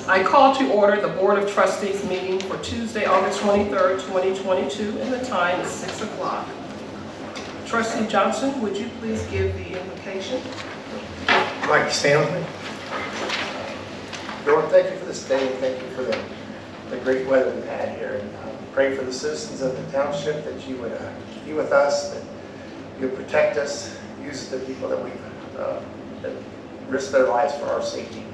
I call to order the Board of Trustees meeting for Tuesday, August 23rd, 2022, and the time is 6 o'clock. Trustee Johnson, would you please give the invocation? I'd like to stand with me. Lord, thank you for this day, and thank you for the great weather we've had here. And pray for the citizens of the township that you would be with us, that you would protect us, use the people that that risk their lives for our safety.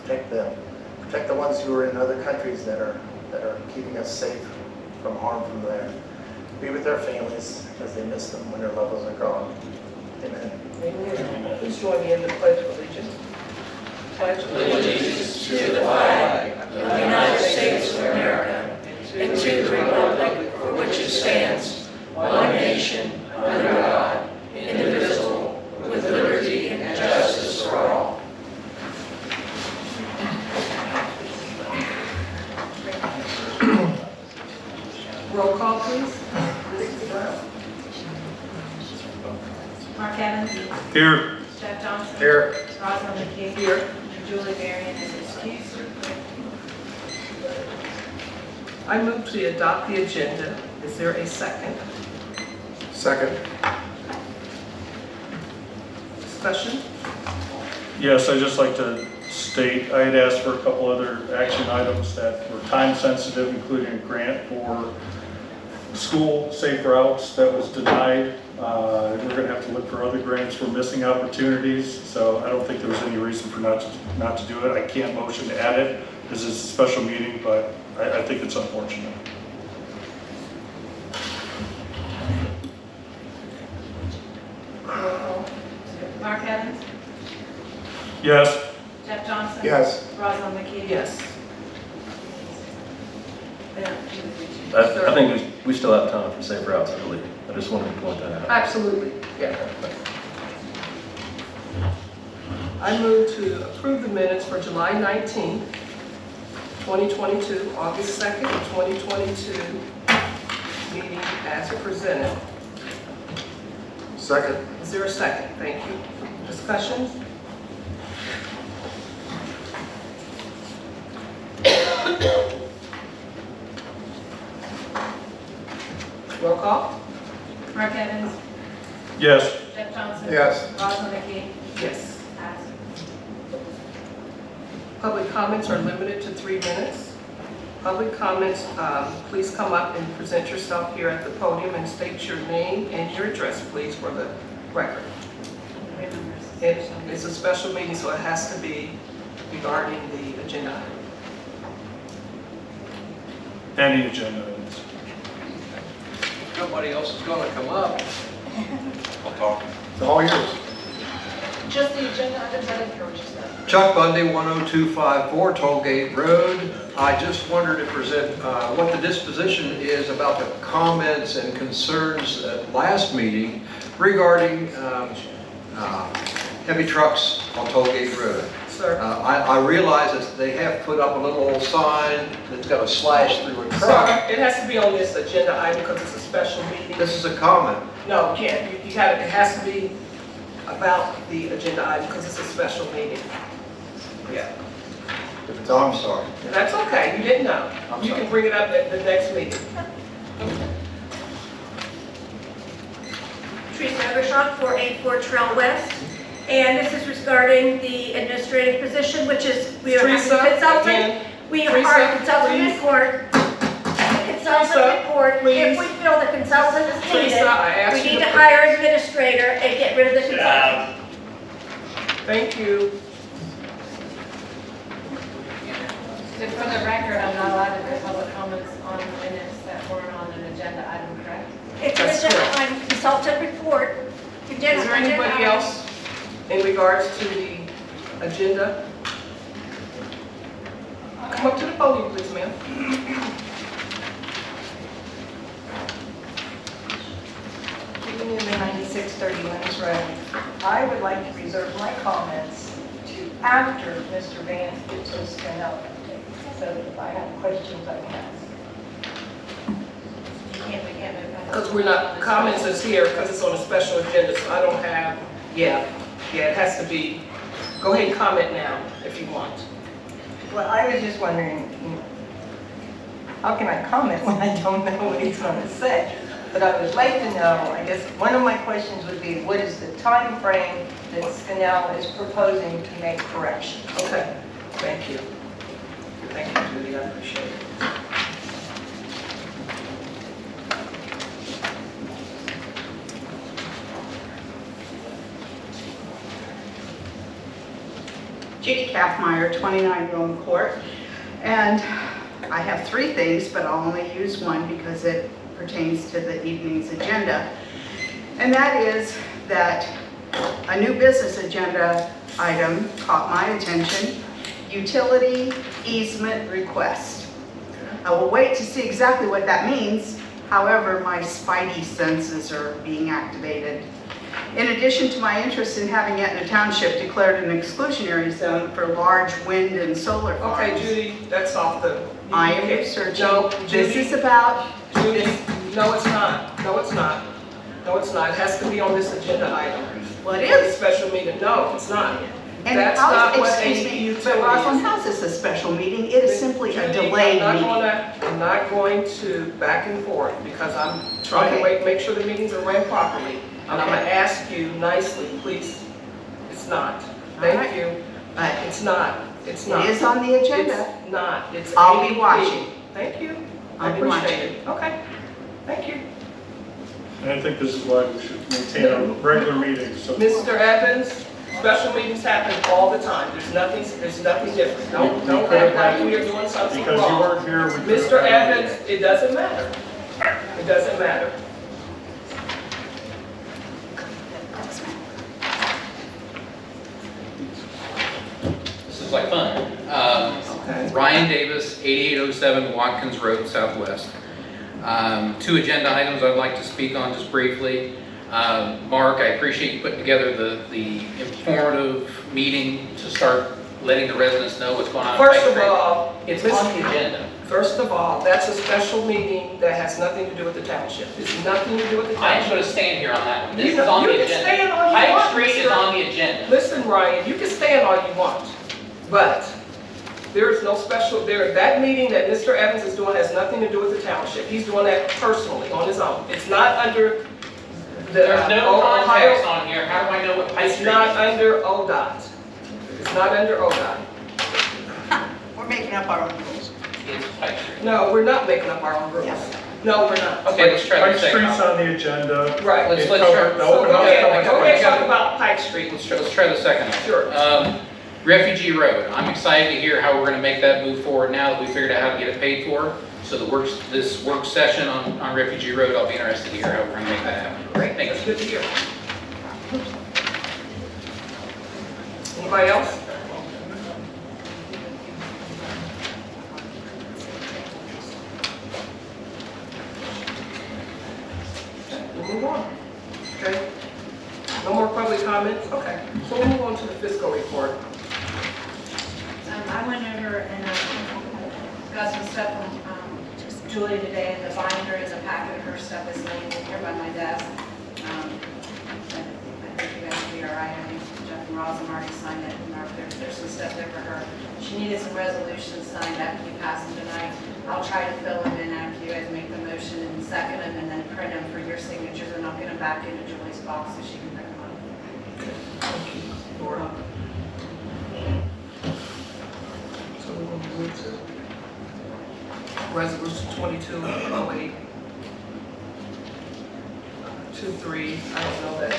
Protect them. Protect the ones who are in other countries that are keeping us safe from harm from there. Be with their families as they miss them when their loved ones are gone. Amen. Amen. Please join me in the Pledge of Allegiance. Pledge allegiance to the flag of the United States of America and to the republic for which it stands, one nation, under God, indivisible, with liberty and justice for all. Roll call, please. Mark Evans. Here. Jeff Johnson. Here. Rosalind McKee. Here. Julie Marion is excused. I move to adopt the agenda. Is there a second? Second. Discussion? Yes, I'd just like to state, I had asked for a couple other action items that were time sensitive, including a grant for school safe routes that was denied. We're going to have to look for other grants for missing opportunities, so I don't think there was any reason for not to do it. I can't motion to add it. This is a special meeting, but I think it's unfortunate. Mark Evans. Yes. Jeff Johnson. Yes. Rosalind McKee. Yes. I think we still have time for safe routes, I believe. I just wanted to point that out. Absolutely. Yeah. I move to approve the minutes for July 19th, 2022, August 2nd, 2022 meeting as presented. Second. Is there a second? Thank you. Discussions? Roll call? Mark Evans. Yes. Jeff Johnson. Yes. Rosalind McKee. Yes. Pass. Public comments are limited to 3 minutes. Public comments, please come up and present yourself here at the podium and state your name and your address, please, for the record. It's a special meeting, so it has to be regarding the agenda item. Any agenda items. Nobody else is going to come up. I'll talk. It's all yours. Just the agenda items, I didn't hear what you said. Chuck Bundy, 10254 Tollgate Road. I just wondered to present what the disposition is about the comments and concerns at last meeting regarding heavy trucks on Tollgate Road. Sir? I realize that they have put up a little old sign that's got a slash through a truck. Sir, it has to be on this agenda item because it's a special meeting. This is a comment. No, you can't. You gotta, it has to be about the agenda item because it's a special meeting. Yeah. If it's, I'm sorry. That's okay. You didn't know. I'm You sorry. can bring it up at the next meeting. Teresa Evershock, 484 Trail West. And this is regarding the administrative position, which is we are a Teresa, consultant. again. We are Teresa, a consultant please. report. Consultant report. please. If we feel the consultant is needed, Teresa, I asked we you need to to hire an administrator and get rid of the consultant. Thank you. So for the record, I'm not allowed to make public comments on minutes that weren't on an agenda item, correct? It's an That's agenda correct. item, consultant report. Is there anybody else in regards to the agenda? Come up to the podium, please, ma'am. Keeping in the 9630 Lennox Road, I would like to reserve my comments to after Mr. Van gives us Scannell update, so that if I have questions, I can ask. We can't move on. Because we're not, comments is here because it's on a special agenda, so I don't have, yeah, it has to be, go ahead and comment now if you want. Well, I was just wondering, how can I comment when I don't know what he's going to say? But I would like to know, I guess, one of my questions would be, what is the time frame that Scannell is proposing to make corrections? Okay, thank you. Thank you, Judy, I appreciate it. Judy Kaffmeyer, 29 Rome Court, and I have three things, but I'll only use one because it pertains to the evening's agenda, and that is that a new business agenda item caught my attention, utility easement request. I will wait to see exactly what that means, however, my spidey senses are being activated. In addition to my interest in having Etna Township declared an exclusionary zone for large wind and solar farms. Okay, Judy, that's off the... I am researching. No, This Judy, is about... Judy, no, it's not. No, it's not. No, it's not. It has to be on this agenda item. Well, it For the is. special meeting. No, it's not. And That's how not is, what excuse a me, utility but Rosalind, is. how's this a special meeting? It is simply a Judy, delayed I'm meeting. not going to back and forth because I'm trying to make sure the meetings are ran properly. And I'm going to ask you nicely, please. It's not. Thank right. you. But It's not. It's not. it is on the agenda. It's not. It's I'll be AEP. watching. Thank you. I'll I be appreciate watching. it. Okay. Thank you. And I think this is why we should maintain our regular meetings, so. Mr. Evans, special meetings happen all the time. There's nothing different. Don't act like we are doing something Because you wrong. weren't here, we couldn't Mr. have a Evans, it doesn't matter. It doesn't matter. This is like fun. Okay. Ryan Davis, 8807 Watkins Road, Southwest. Two agenda items I'd like to speak on just briefly. Mark, I appreciate you putting together the informative meeting to start letting the residents know what's going on. First of all, it's on the agenda. First of all, that's a special meeting that has nothing to do with the township. It's nothing to do with the I am township. going to stand here on that one. This You is know- on you the can agenda. stand all you Pike want, Street is Mr. on the agenda. Listen, Ryan, you can stand all you want, but there is no special, that meeting that Mr. Evans is doing has nothing to do with the township. He's doing that personally, on his own. It's not under the... There's no Ohio- context on here. How do I know what Pike It's Street not is? under ODOT. It's not under ODOT. We're making up our own rules. It's Pike Street. No, we're not making up our own rules. No, we're not. Okay, let's try Pike the second Street's one. on the agenda. Right. Let's It try. covered- no, we're not Okay, covering go ahead and Pike talk about Pike Street. Let's try the second one. Sure. Refugee Road. I'm excited to hear how we're going to make that move forward now that we figured out how to get it paid for. So this work session on Refugee Road, I'll be interested to hear how we're going to make that happen. Great, Thank that's you. good to hear. Anybody else? We'll move on. Okay? No more public comments? Okay. So we'll move on to the fiscal report. I went over and got some stuff from Julie today, and the binder is a packet of her stuff is laying in here by my desk. I think you guys will be all right. I think Jeff and Roz have already signed it, and there's some stuff there for her. She needed some resolutions signed after you pass them tonight. I'll try to fill them in after you guys make the motion and second them, and then print them for your signatures, and I'll get them back into Julie's box so she can print them up. Thank you, Laura. So we're going to move to Resolution 2208. 23, I don't know that.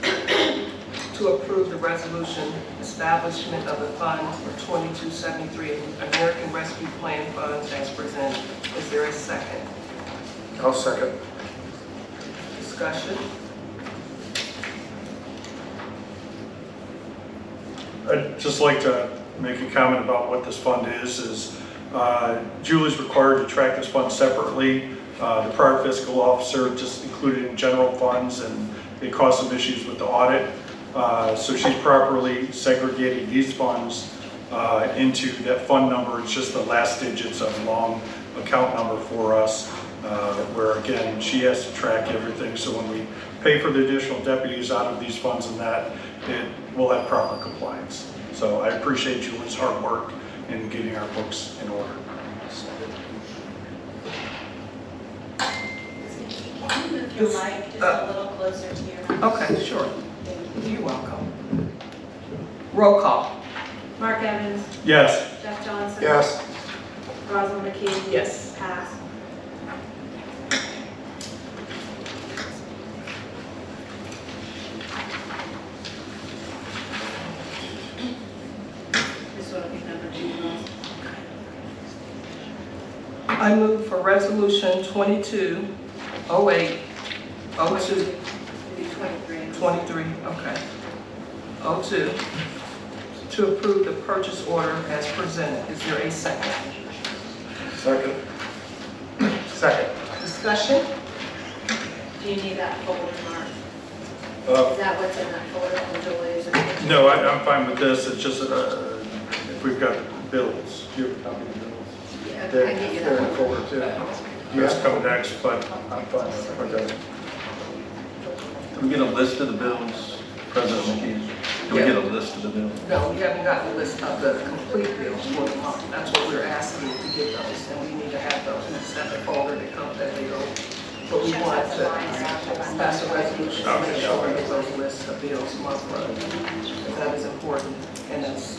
Okay. To approve the resolution establishment of the fund for 2273 American Rescue Plan funds as presented. Is there a second? I'll second. Discussion? I'd just like to make a comment about what this fund is Julie's required to track this fund separately. The prior fiscal officer just included in general funds, and it caused some issues with the audit. So she's properly segregating these funds into that fund number. It's just the last digits of long account number for us, where again, she has to track everything. So when we pay for the additional deputies out of these funds and that, it will have proper compliance. So I appreciate Julie's hard work in getting our books in order. Move your mic just a little closer to your mouth. Okay, sure. You're welcome. Roll call. Mark Evans, Yes. Jeff Johnson. Yes. Rosalind McKee. Yes. Pass. This will be number 2, Ross. I move for resolution 220802. 23, okay. 02, to approve the purchase order as presented. Is there a second? Second. Second. Discussion? Do you need that folder, Mark? Uh, Is that what's in that folder from Julie's? No, I'm fine with this. It's just if we've got bills. Do you have a copy of the bills? Yeah, I They're can get you in that the one. folder too. That's coming next, but I'm fine with it. Okay. Do we get a list of the bills, President McKee? Do we get a list of the bills? No, we haven't gotten the list of the complete bills for the month. That's what we're asking you to get those, and we need to have those in a separate folder that comes, that they go. But we want to pass a resolution to make sure we get those lists of bills month road. That is important, and that's.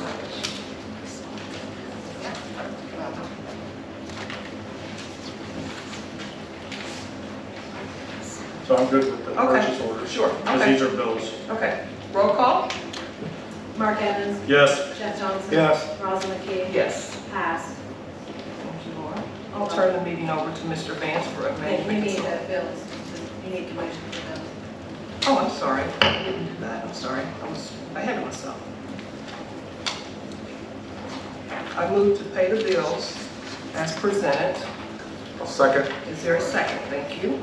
So I'm good with the Okay. purchase orders. Sure. Because Okay. these are bills. Okay, roll call? Mark Evans, Yes. Jeff Johnson. Yes. Rosalind McKee. Yes. Pass. Thank you, Laura. I'll turn the meeting over to Mr. Vance for a You minute. need the bills. You need to motion for those. Oh, I'm sorry. I didn't do that. I'm sorry. I was ahead of myself. I move to pay the bills as presented. I'll second. Is there a second? Thank you.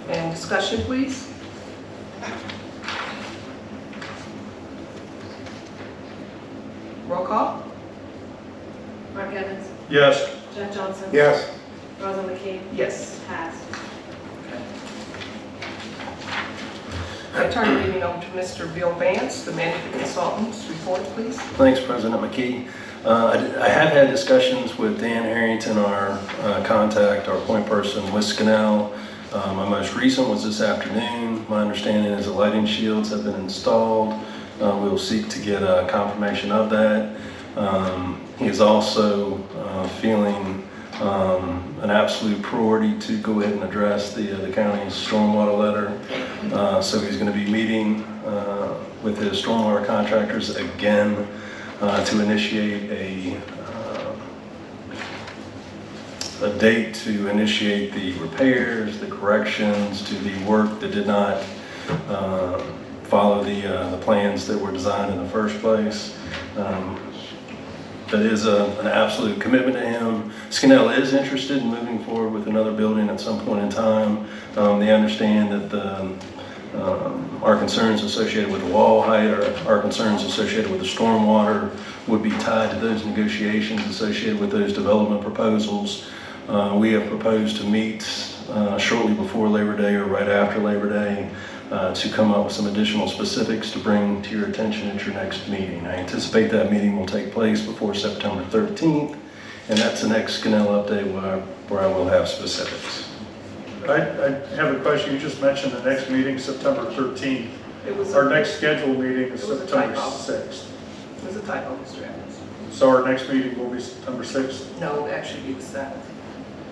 And discussion, please? Roll call? Mark Evans, Yes. Jeff Johnson. Yes. Rosalind McKee. Yes. Pass. I turn the meeting over to Mr. Bill Vance, the management consultant's report, please. Thanks, President McKee. I have had discussions with Dan Harrington, our contact, our point person with Scannell. My most recent was this afternoon. My understanding is the lighting shields have been installed. We will seek to get a confirmation of that. He is also feeling an absolute priority to go ahead and address the county's stormwater letter. So he's going to be meeting with his stormwater contractors again to initiate a date to initiate the repairs, the corrections to the work that did not follow the plans that were designed in the first place. That is an absolute commitment to him. Scannell is interested in moving forward with another building at some point in time. They understand that our concerns associated with the wall height or our concerns associated with the stormwater would be tied to those negotiations associated with those development proposals. We have proposed to meet shortly before Labor Day or right after Labor Day to come up with some additional specifics to bring to your attention at your next meeting. I anticipate that meeting will take place before September 13th, and that's the next Scannell update where I will have specifics. I have a question. You just mentioned the next meeting, September 13th. It was Our next scheduled meeting is It was a September typo. 6th. It was a typo, Mr. Evans. So our next meeting will be September 6th. No, it would actually be the 7th.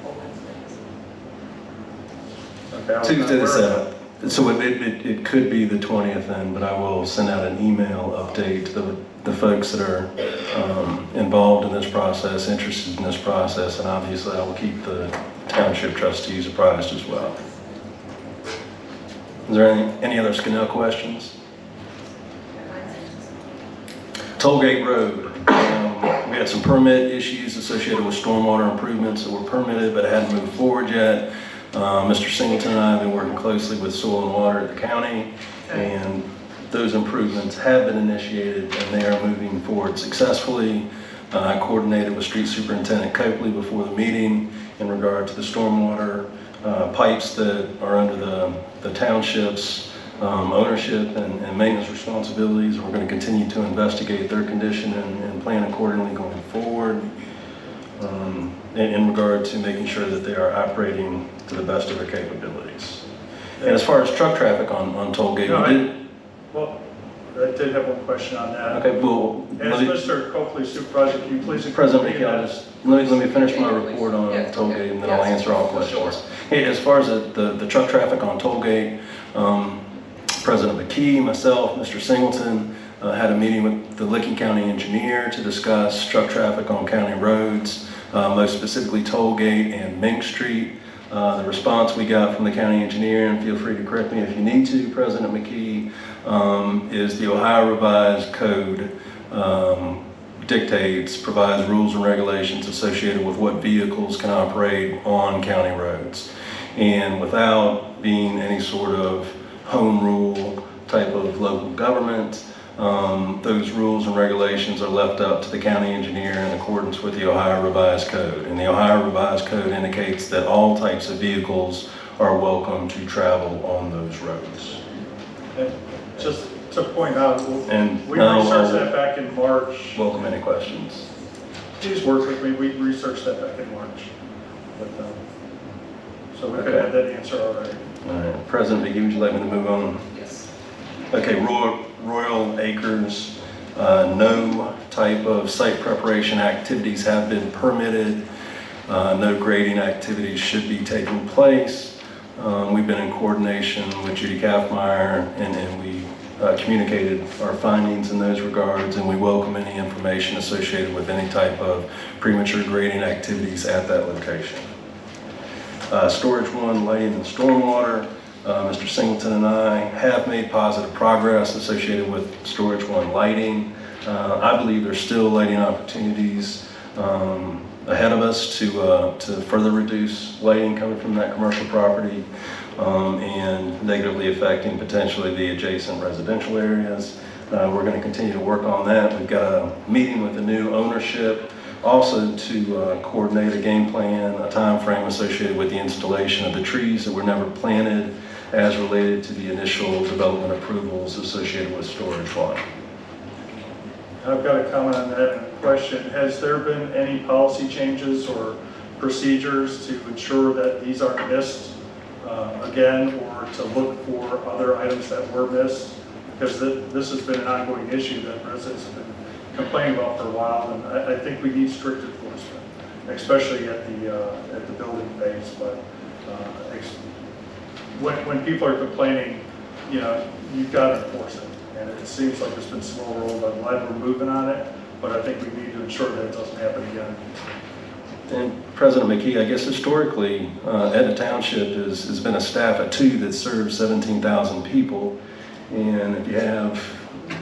on Wednesdays. Okay, I'll- Tuesday the 7th. So it could be the 20th then, but I will send out an email update to the folks that are involved in this process, interested in this process, and obviously I will keep the township trustees apprised as well. Is there any other Scannell questions? Tollgate Road. We had some permit issues associated with stormwater improvements that were permitted but hadn't moved forward yet. Mr. Singleton and I have been working closely with Soil and Water at the county, and those improvements have been initiated and they are moving forward successfully. I coordinated with Street Superintendent Copley before the meeting in regard to the stormwater pipes that are under the township's ownership and maintenance responsibilities. We're going to continue to investigate their condition and plan accordingly going forward in regard to making sure that they are operating to the best of their capabilities. And as far as truck traffic on Tollgate, Well, I did have one question on that. okay, well, As Mr. Coakley supervisor, can you please... President McKee, let me finish my report on Yes, Tollgate okay. and then I'll Yes, answer all for questions. sure. Hey, as far as the truck traffic on Tollgate, President McKee, myself, Mr. Singleton had a meeting with the Licking County engineer to discuss truck traffic on county roads, most specifically Tollgate and Mink Street. The response we got from the county engineer, and feel free to correct me if you need to, President McKee, is the Ohio Revised Code provides rules and regulations associated with what vehicles can operate on county roads. And without being any sort of home rule type of local government, those rules and regulations are left up to the county engineer in accordance with the Ohio Revised Code. And the Ohio Revised Code indicates that all types of vehicles are welcome to travel on those roads. And just to point out, And we researched that back in March. Welcome any questions. Please work with me, we researched that back in March. But, so we could have that answer already. All right. President McKee, would you like me to move on? Yes. Okay, Royal Acres, no type of site preparation activities have been permitted. No grading activities should be taking place. We've been in coordination with Judy Kaffmeyer and we communicated our findings in those regards, and we welcome any information associated with any type of premature grading activities at that location. Storage 1, lighting and stormwater. Mr. Singleton and I have made positive progress associated with Storage 1 lighting. I believe there's still lighting opportunities ahead of us to further reduce lighting coming from that commercial property and negatively affecting potentially the adjacent residential areas. We're going to continue to work on that. We've got a meeting with the new ownership also to coordinate a game plan, a time frame associated with the installation of the trees that were never planted as related to the initial development approvals associated with Storage 1. I've got a comment on that and a question. Has there been any policy changes or procedures to ensure that these aren't missed again, or to look for other items that were missed? Because this has been an ongoing issue that residents have been complaining about for a while, and I think we need strict enforcement, especially at the building phase. But when people are complaining, you know, you've got to enforce it. And it seems like it's been slow rolled. I'm glad we're moving on it, but I think we need to ensure that it doesn't happen again. And President McKee, I guess historically, Etna Township has been a staff of 2 that serves 17,000 people. And if you have,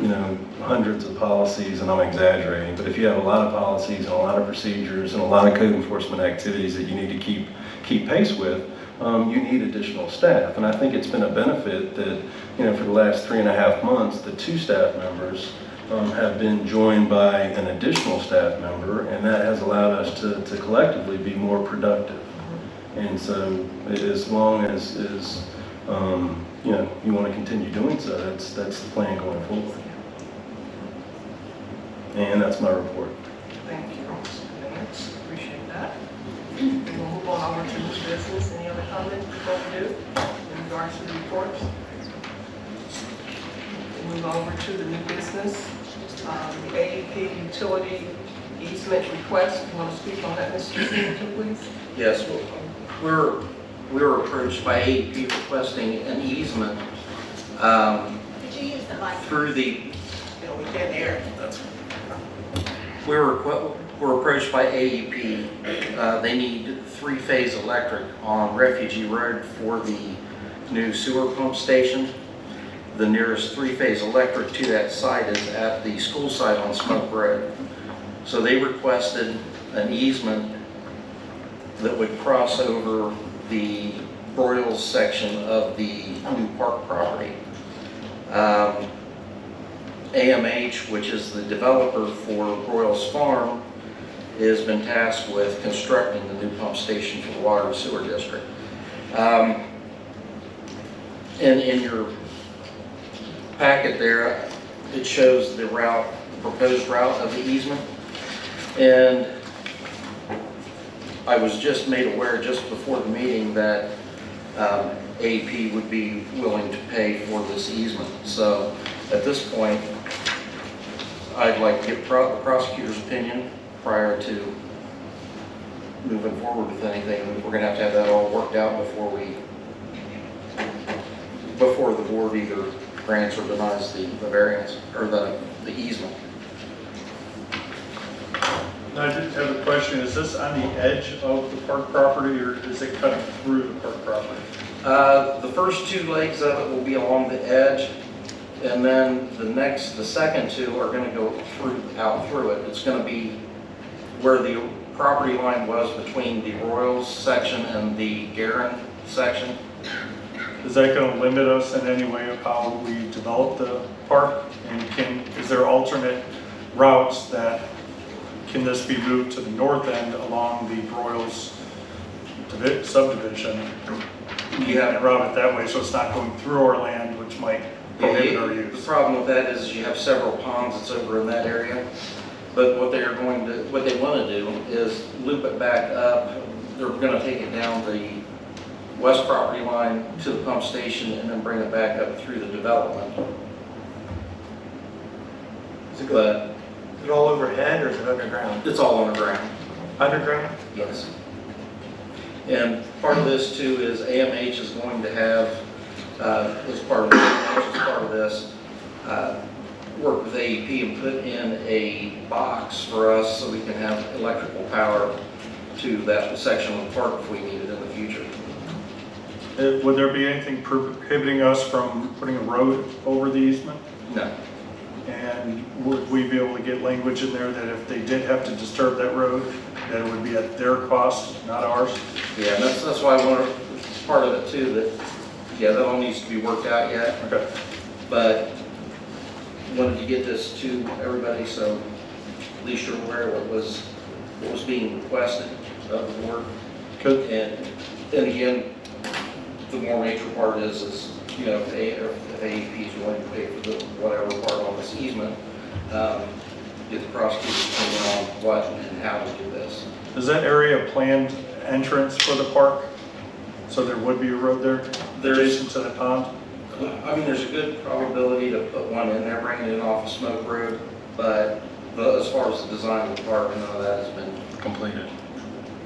you know, hundreds of policies, and I'm exaggerating, but if you have a lot of policies and a lot of procedures and a lot of code enforcement activities that you need to keep pace with, you need additional staff. And I think it's been a benefit that, you know, for the last 3.5 months, the 2 staff members have been joined by an additional staff member, and that has allowed us to collectively be more productive. And so as long as you know, you want to continue doing so, that's the plan going forward. And that's my report. Thank you, Mr. Vance. Appreciate that. We'll move on over to new business. Any other comments before we do in regards to the reports? We'll move over to the new business. The AEP utility easement request. You want to speak on that, Mr. Singleton, please? Yes, we were approached by AEP requesting an easement Could you use the mic? through the, we can't hear. We were approached by AEP. They need 3-phase electric on Refugee Rd for the new sewer pump station. The nearest 3-phase electric to that site is at the school site on Smoke Road. So they requested an easement that would cross over the Broyles section of the new park property. AMH, which is the developer for Broyles Farm, has been tasked with constructing the new pump station for the water and sewer district. In your packet there, it shows the route, proposed route of the easement. And I was just made aware just before the meeting that AEP would be willing to pay for this easement. So at this point, I'd like to get the prosecutor's opinion prior to moving forward with anything. We're going to have that all worked out before the board either grants or denies the variance or the easement. I did have a question. Is this on the edge of the park property, or is it cutting through the park property? The first two legs of it will be along the edge, and then the second two are going to go out through it. It's going to be where the property line was between the Royals section and the Guerin section. Is that going to limit us in any way of how we develop the park? And is there alternate routes that, can this be moved to the north end along the Royals subdivision? You have route it that way, so it's not going through our land, which might prohibit our use. The problem with that is you have several ponds that's over in that area. But what they want to do is loop it back up. They're going to take it down the west property line to the pump station and then bring it back up through the development. Is it all overhead or is it underground? It's all underground. Underground? Yes. And part of this too is AMH is going to have, as part of this, work with AEP and put in a box for us so we can have electrical power to that section of the park if we need it in the future. Would there be anything prohibiting us from putting a road over the easement? No. And would we be able to get language in there that if they did have to disturb that road, that it would be at their cost, not ours? Yeah, that's why I wanted, part of it too, that, yeah, that all needs to be worked out yet. Okay. But wanted to get this to everybody so at least you're aware of what was being requested of the board. Good. And again, the more major part is you know, if AEP is willing to pay for the whatever part on this easement, get the prosecutor's opinion on what and how to do this. Is that area a planned entrance for the park? So there would be a road there adjacent to the pond? I mean, there's a good probability to put one in there, bringing it off of Smoke Road, but as far as the design of the park, none of that has been Completed.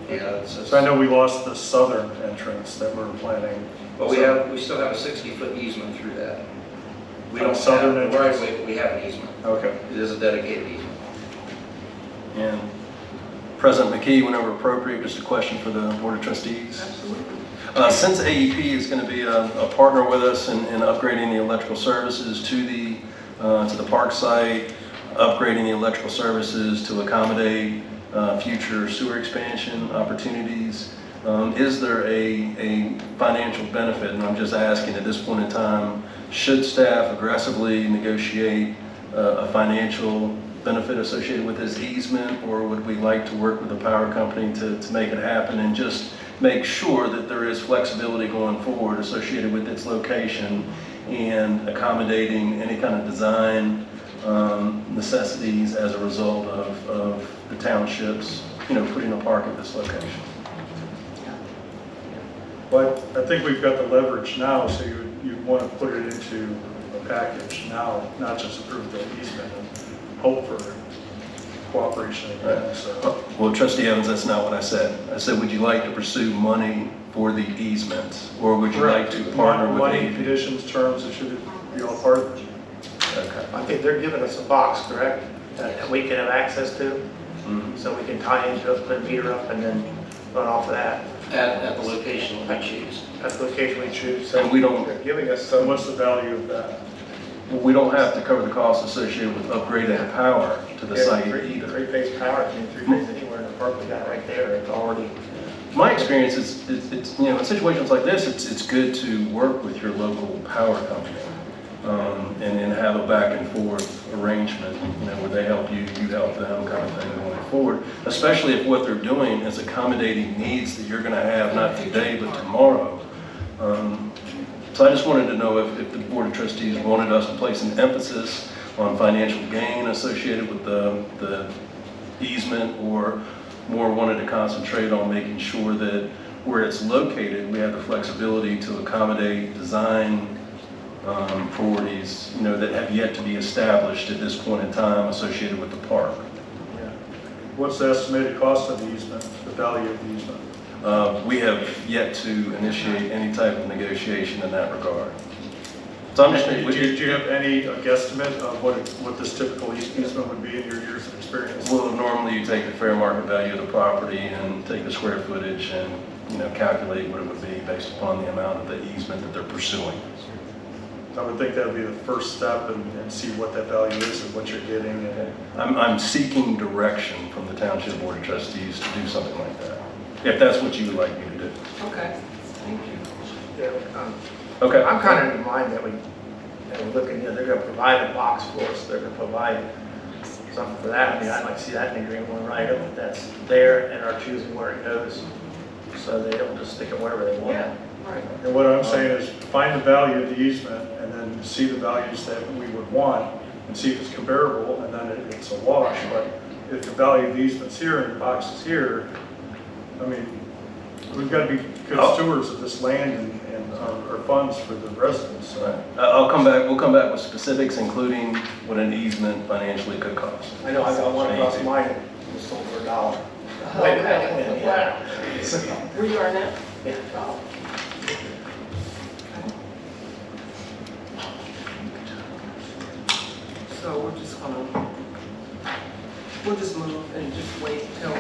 Yeah, So I know we lost the southern entrance that we're planning. but we still have a 60-foot easement through that. We On don't southern have the right entrance? of way, but we have an easement. Okay. It is a dedicated easement. And President McKee, whenever appropriate, just a question for the Board of Trustees. Absolutely. Since AEP is going to be a partner with us in upgrading the electrical services to the park site, upgrading the electrical services to accommodate future sewer expansion opportunities, is there a financial benefit? And I'm just asking at this point in time, should staff aggressively negotiate a financial benefit associated with this easement, or would we like to work with the power company to make it happen and just make sure that there is flexibility going forward associated with its location and accommodating any kind of design necessities as a result of the townships, putting a park at this location? But I think we've got the leverage now, so you want to put it into a package now, not just approve the easement and hope for cooperation again. So. Well, Trustee Evans, that's not what I said. I said, would you like to pursue money for the easement, or would you like to partner with money, AEP? conditions, terms, it should be all part of it. Okay. I think they're giving us a box, correct? That we can have access to, so we can tie into it, put a meter up, and then run off of that. At the location we choose. That's the location we choose. So And we don't- they're giving us So some. what's the value of that? Well, we don't have to cover the costs associated with upgrading the power to the site either. Three-phase power, three-phase anywhere in the park, we got right there. It's already. My experience is, it's in situations like this, it's good to work with your local power company and have a back and forth arrangement, where they help you, you help them, kind of thing going forward. Especially if what they're doing is accommodating needs that you're going to have not today but tomorrow. So I just wanted to know if the Board of Trustees wanted us to place an emphasis on financial gain associated with the easement, or more wanted to concentrate on making sure that where it's located, we have the flexibility to accommodate design priorities, that have yet to be established at this point in time associated with the park. Yeah. What's the estimated cost of the easement, the value of the easement? We have yet to initiate any type of negotiation in that regard. So I'm just, do you have any guesstimate of what this typical easement would be in your years of experience? well, normally you take the fair market value of the property and take the square footage and calculate what it would be based upon the amount of the easement that they're pursuing. I would think that would be the first step, and see what that value is and what you're getting. And I'm seeking direction from the Township Board of Trustees to do something like that, if that's what you would like me to do. Okay, thank you. Yeah, Okay. I'm kind of in mind that we look at, they're going to provide a box for us, they're going to provide something for that. I mean, I'd like to see that in the agreement, one write up that's there and are choosing where it goes, so they don't just stick it wherever they want. Yeah, right. And what I'm saying is find the value of the easement and then see the values that we would want and see if it's comparable, and then it's a wash. But if the value of the easement's here and the box is here, I mean, we've got to be good stewards of this land and our funds for the residents. So. We'll come back with specifics, including what an easement financially could cost. I know, I got one across mine that was sold for $1. Okay. Yeah. Where you are now? Yeah. Oh. So we'll just move and just wait till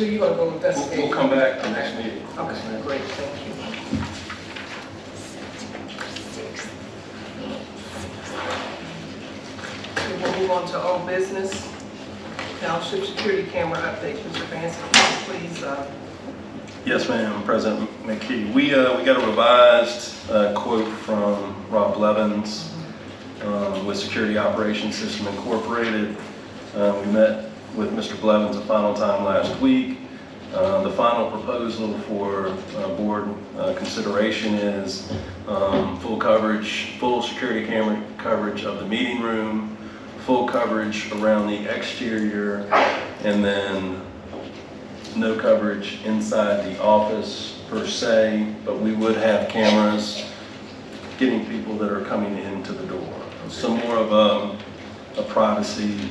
you're gonna go investigate. We'll come back to the next meeting. Okay, great, thank you. Okay, we'll move on to old business. Township security camera update. Mr. Vance, please. Yes, ma'am, President McKee. We got a revised quote from Rob Blevins with Security Operations System Incorporated. We met with Mr. Blevins a final time last week. The final proposal for board consideration is full coverage, full security camera coverage of the meeting room, full coverage around the exterior, and then no coverage inside the office per se, but we would have cameras getting people that are coming into the door. So more of a privacy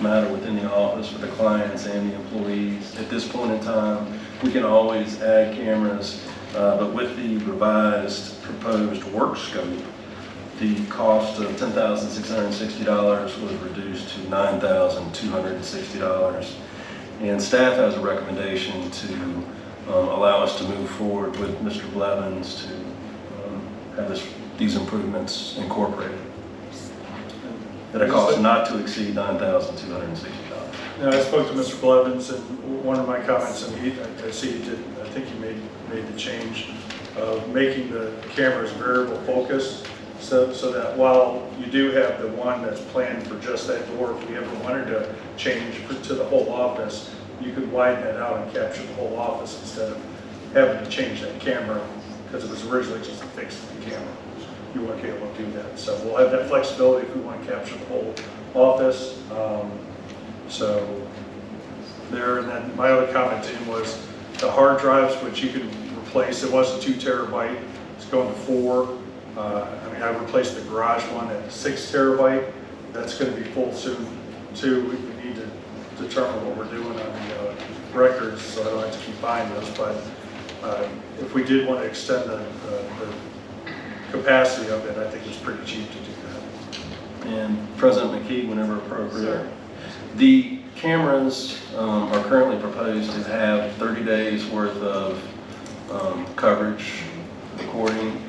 matter within the office for the clients and the employees. At this point in time, we can always add cameras, but with the revised proposed work scope, the cost of $10,660 was reduced to $9,260. And staff has a recommendation to allow us to move forward with Mr. Blevins to have these improvements incorporated at a cost not to exceed $9,260. Now, I spoke to Mr. Blevins, and one of my comments, and I think he made the change of making the cameras variable focus, so that while you do have the one that's planned for just that door, if we ever wanted to change to the whole office, you could widen that out and capture the whole office instead of having to change that camera, because it was originally just a fixed camera. You won't be able to do that. So we'll have that flexibility if we want to capture the whole office. So there, and then my other comment to him was the hard drives, which you can replace. It was a 2 terabyte. It's going to 4. I replaced the garage one at 6 terabyte. That's going to be full soon too. We need to determine what we're doing on the records, so I don't have to keep buying those. But if we did want to extend the capacity of it, I think it's pretty cheap to do that. And President McKee, whenever appropriate. Sir. The cameras are currently proposed to have 30 days worth of coverage recording.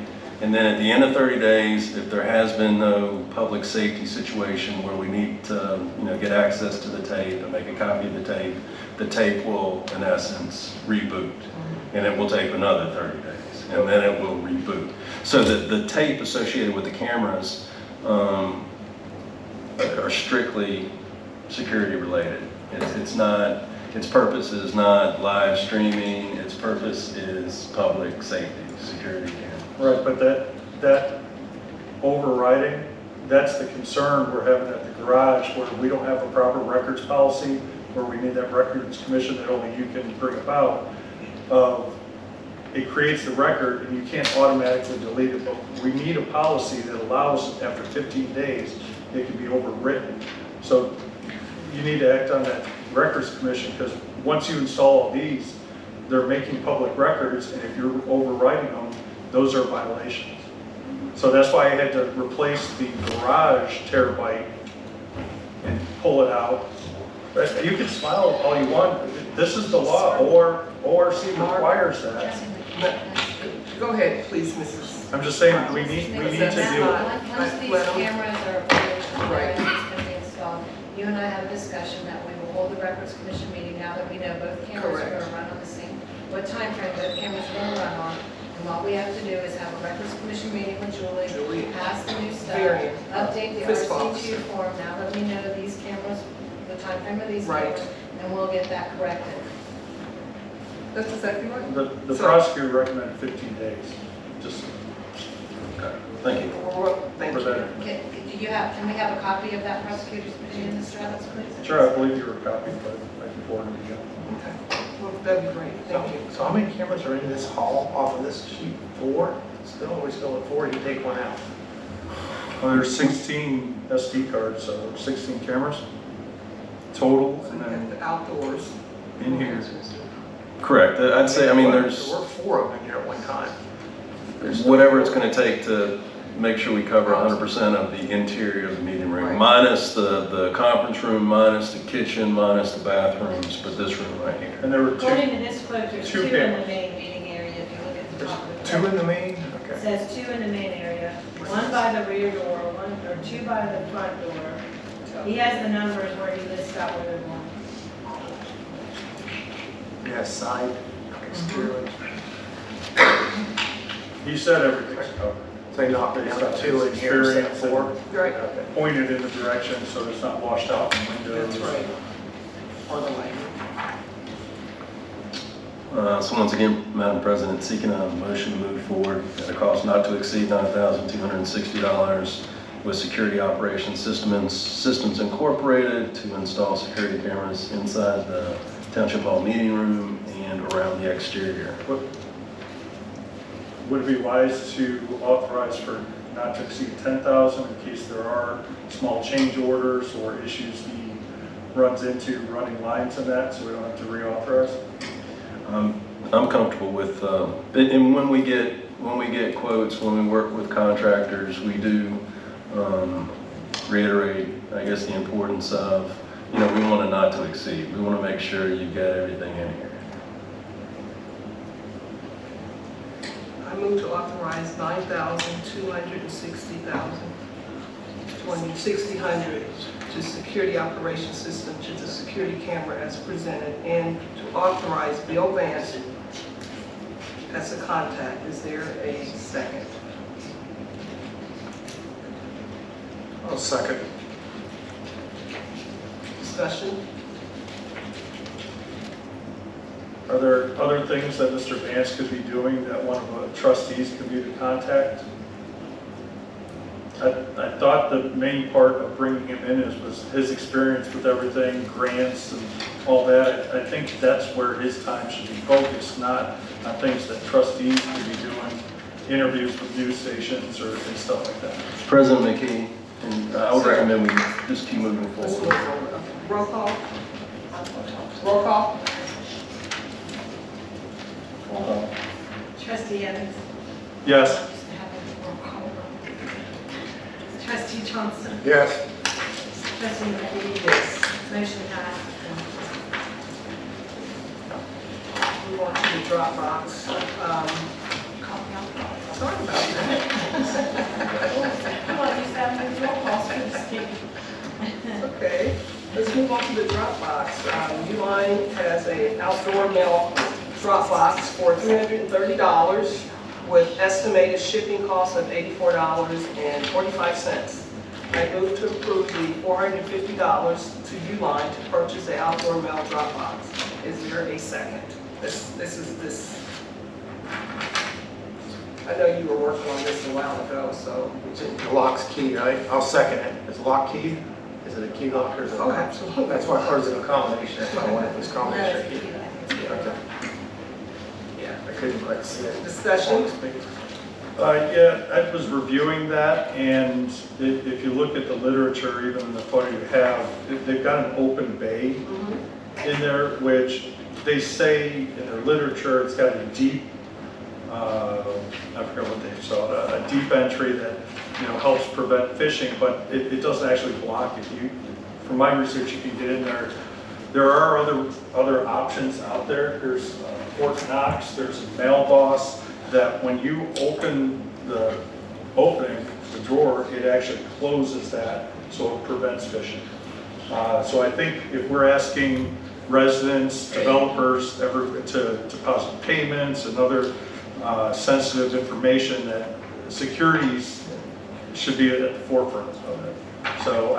And then at the end of 30 days, if there has been no public safety situation where we need to get access to the tape and make a copy of the tape will, in essence, reboot. And it will take another 30 days, and then it will reboot. So the tape associated with the cameras are strictly security related. It's not, its purpose is not live streaming, its purpose is public safety, security camera. Right, but that overriding, that's the concern we're having at the garage, where we don't have a proper records policy, where we need that records commission that only you can bring about. It creates the record and you can't automatically delete it, but we need a policy that allows, after 15 days, it can be overwritten. So you need to act on that records commission, because once you install these, they're making public records, and if you're overwriting them, those are violations. So that's why I had to replace the garage terabyte and pull it out. But you can smile all you want. This is the law. ORC requires that. Go ahead, please, Mrs. I'm just saying, we need to deal. Once these cameras are approved, Right. and it's going to be installed, you and I have a discussion that we will hold the records commission meeting now that we know both cameras are Correct. going to run on the same, what time frame both cameras are going to run on. And what we have to do is have a records commission meeting with Julie, pass the new stuff, Variant. update the Fiscal RC2 officer. form now that we know these cameras, the time frame of these Right. cameras, and we'll get that corrected. That's exactly right. The prosecutor recommended 15 days. Just Okay, thank you. Thank for you. that. Can we have a copy of that prosecutor's opinion, Mr. Evans, please? Sure, I believe you were copied, but I can forward it again. Okay. Well, that'd be great. Thank you. So how many cameras are in this hall off of this sheet? 4? Still, we're still at 4, you take one out. Well, there's 16 SD cards, so 16 cameras total, So and you have then the outdoors. in here. Correct. I'd say, I mean, there's There were 4 of them in here at one time. whatever it's going to take to make sure we cover 100% of the interior of the meeting room, Right. minus the conference room, minus the kitchen, minus the bathrooms, but this room right here. And there were According two, to this quote, there's two two in cameras. the main meeting area, if you look at the top of the Two quote. in the main? It Okay. says 2 in the main area, 1 by the rear door, 2 by the front door. He has the numbers where he lists out where they're going. Yeah, side, exterior. he said everything's covered. So they knocked it down to 2 in here, instead of 4? Right. Okay. Pointed in the direction so it's not washed out in the windows. That's right. Or the light. So once again, Madam President, seeking a motion to move forward at a cost not to exceed $9,260 with Security Operations Systems Incorporated to install security cameras inside the Township Hall meeting room and around the exterior. Would it be wise to authorize for not to exceed 10,000 in case there are small change orders or issues he runs into running lines in that, so we don't have to reauthorize? I'm comfortable with, and when we get quotes, when we work with contractors, we do reiterate, I guess, the importance of, we want to not to exceed. We want to make sure you've got everything in here. I move to authorize $9,260,000 to security operations system to the security camera as presented, and to authorize Bill Vance as a contact. Is there a second? I'll second. Discussion? Are there other things that Mr. Vance could be doing that one of the trustees could be the contact? I thought the main part of bringing him in was his experience with everything, grants and all that. I think that's where his time should be focused, not on things that trustees could be doing, interviews with news stations and stuff like that. President McKee, and I would recommend we just keep moving Let's move forward. forward. Roll call? Roll call? Trustee Evans? Yes. Trustee Johnson? Yes. Trustee McKee? Yes. Motion passed. Move on to the Dropbox. Sorry about that. Come on, you said I'm roll call, so to speak. Okay, let's move on to the Dropbox. Uline has an outdoor mail Dropbox for $330 with estimated shipping cost of $84.45. I move to approve the $450 to Uline to purchase the outdoor mail Dropbox. Is there a second? This is this. I know you were working on this a while ago, so. The lock's key, right? I'll second it. Is lock key? Is it a key lock or is it? Oh, absolutely. That's why, or is it a combination? That's why I wanted this combination key. Okay. Yeah, I couldn't quite see it. Discussion? Yeah, I was reviewing that, and if you look at the literature, even in the photo you have, they've got an open bay in there, which they say in their literature, it's got a deep, I forgot what they saw, a deep entry that, you know, helps prevent fishing, but it doesn't actually block it. From my research, you can get in there. There are other options out there. There's Fort Knox, there's a mail boss, that when you open the drawer, it actually closes that, so it prevents fishing. So I think if we're asking residents, developers to deposit payments and other sensitive information, that securities should be at the forefront of it. So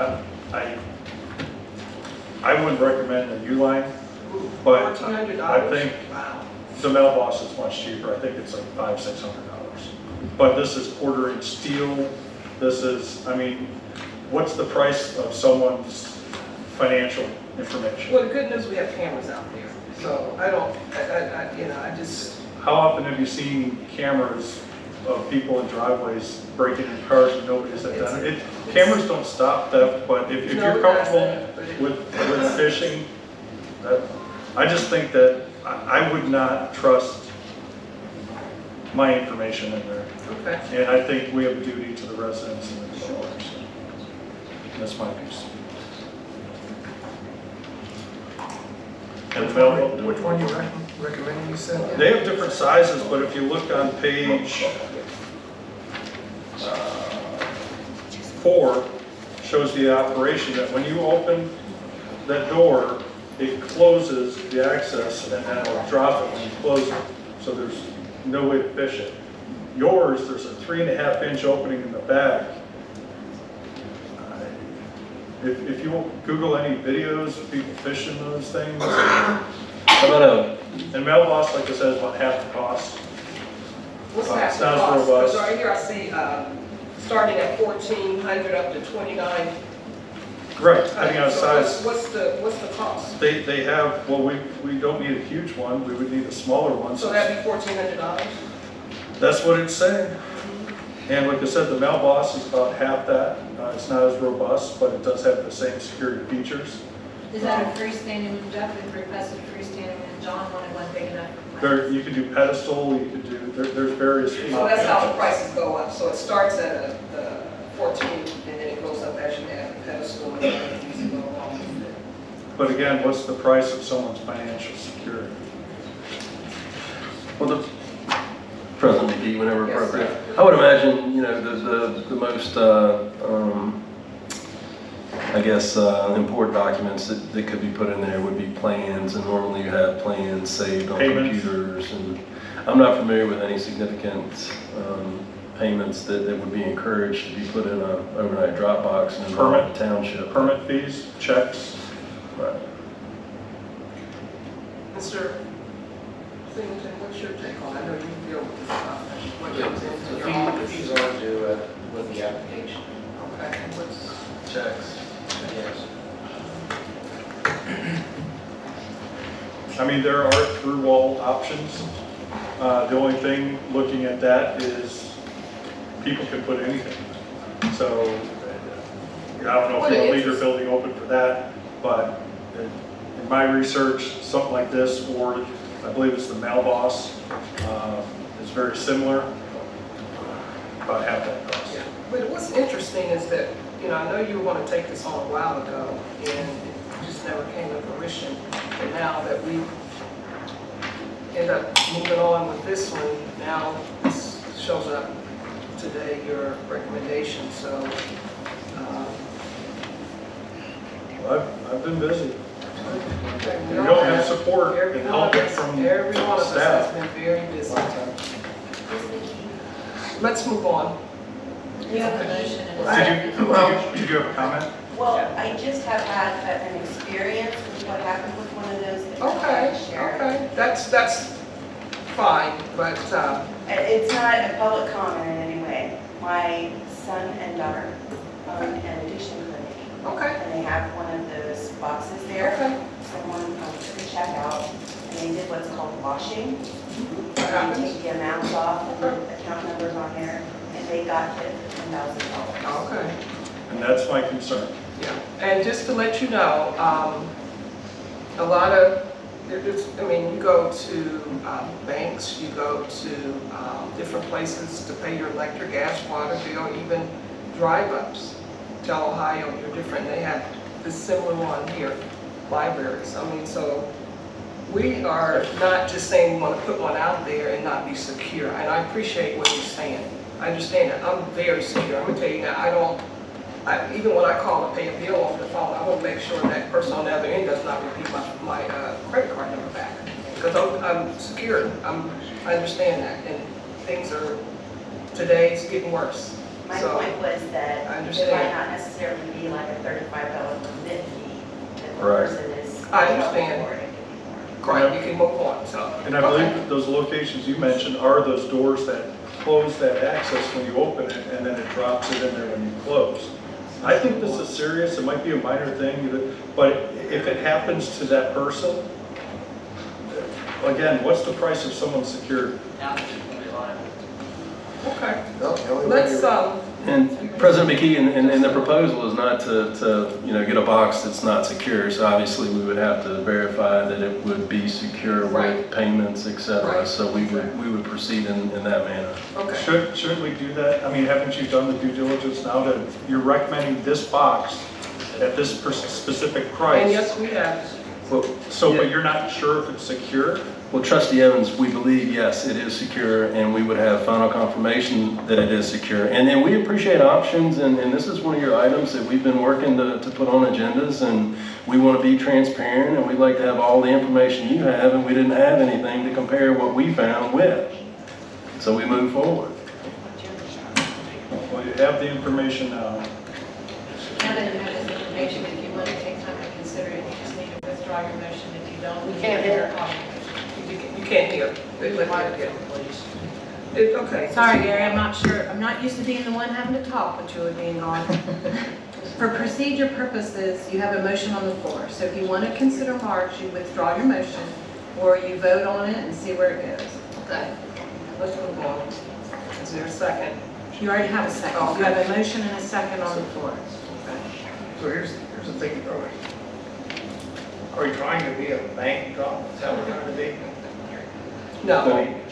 I wouldn't recommend a U-line, but $1,400? I think the mail boss is much cheaper. I think it's like $500–600. But this is quarter-inch steel. This is, I mean, what's the price of someone's financial information? Well, the good news, we have cameras out there. So I just. How often have you seen cameras of people in driveways breaking in cars and nobody's done it? Cameras don't stop theft, but if you're comfortable with fishing, I just think that I would not trust my information in there. Okay. And I think we have a duty to the residents and the developers. That's my piece. Which one you recommending you said? They have different sizes, but if you look on page 4, shows the operation that when you open that door, it closes the access and then it'll drop it when you close it. So there's no way to fish it. Yours, there's a 3.5-inch opening in the back. If you Google any videos of people fishing those things, and mail boss, like I said, is about half the cost. What's that It's not as cost? robust. Because right here I see starting at $1,400 up to $2,900. Right, depending on size. What's the cost? They have, well, we don't need a huge one, we would need a smaller one. So that'd be $1,400? That's what it's saying. And like I said, the mail boss is about half that. It's not as robust, but it does have the same security features. Is that a freestanding, Jeff had requested freestanding, and John wanted one big enough? You could do pedestal, you could do, there's various options. So that's how the prices go up. So it starts at 14 and then it goes up as you add the pedestal and other things that go along with it. But again, what's the price of someone's financial security? Well, President McKee, whenever appropriate. I would imagine, you know, the most, I guess, important documents that could be put in there would be plans, and normally you have plans saved on computers. And I'm not familiar with any significant payments that would be encouraged to be put in an overnight drop box and involve the township. Permit fees, checks. Right. Mr. Singleton, what's your take on it? I know you deal with this stuff. What goes into your The office? fees are due with the application. Okay, and what's? Checks. Yes. I mean, there are through-wall options. The only thing looking at that is people can put anything. So I don't know if you'll leave your building open for that, but in my research, something like this, or I believe it's the mail boss, is very similar, about half that cost. Yeah. But what's interesting is that, you know, I know you were going to take this on a while ago, and it just never came to fruition. And now that we end up moving on with this one, now this shows up today, your recommendation. So I've been busy. okay, We don't have support and help from every one of us staff. has been very busy. Let's move on. You have a motion and Did you have a comment? Well, I just have had an experience with what happened with one of those that I Okay, shared. okay. That's fine, but, It's not a public comment in any way. My son and daughter own an addiction clinic, okay, and they have one of those boxes there. okay. Someone took a check out, and they did what's called washing. Got They it. take the amounts off and the account numbers on there, and they got hit for $10,000. Okay, And that's my concern. yeah. And just to let you know, a lot of, I mean, you go to banks, you go to different places to pay your electric, gas, water bill, even drive-ups. Tell Ohio you're different. They have this similar one here, libraries. I mean, so we are not just saying we want to put one out there and not be secure. And I appreciate what you're saying. I understand that. I'm very secure. I'm gonna tell you now, even when I call to pay a bill over the phone, I want to make sure that person on the other end does not repeat my credit card number back. Because I'm secure. I understand that. And things are, today's getting worse. My So, point was that I it understand. might not necessarily be like a $35 permit fee that the Right. person is. I understand. eligible for. It could be more. Right, you can move on, so. And I okay. believe those locations you mentioned are those doors that close that access when you open it, and then it drops it in there when you close. I think this is serious. It might be a minor thing, but if it happens to that person, again, what's the price of someone's secured? Okay, No, the only way let's, you're- And President McKee, and the proposal is not to get a box that's not secure. So obviously, we would have to verify that it would be secure Right. with payments, et cetera. Right. So we would proceed in that manner. okay. Shouldn't we do that? I mean, haven't you done the due diligence now that you're recommending this box at this specific price? And yes, we have. But you're not sure if it's secure? Well, Trustee Evans, we believe, yes, it is secure, and we would have final confirmation that it is secure. And we appreciate options, and this is one of your items that we've been working to put on agendas, and we want to be transparent, and we'd like to have all the information you have, and we didn't have anything to compare what we found with. So we move forward. Well, you have the information now. Now that you have this information, if you want to take time to consider it, you just need to withdraw your motion. If you don't, You can't hear. You can't hear. Okay. Sorry, Gary, I'm not sure, I'm not used to being the one having to talk, but you were being on. For procedure purposes, you have a motion on the floor. So if you want to consider March, you withdraw your motion, or you vote on it and see where it goes. Okay. Let's move on. Is there a second? You already have a second. You have a motion and a second on the floor. So here's the thing, are we trying to be a bank drop? Is that what we're trying to be? No.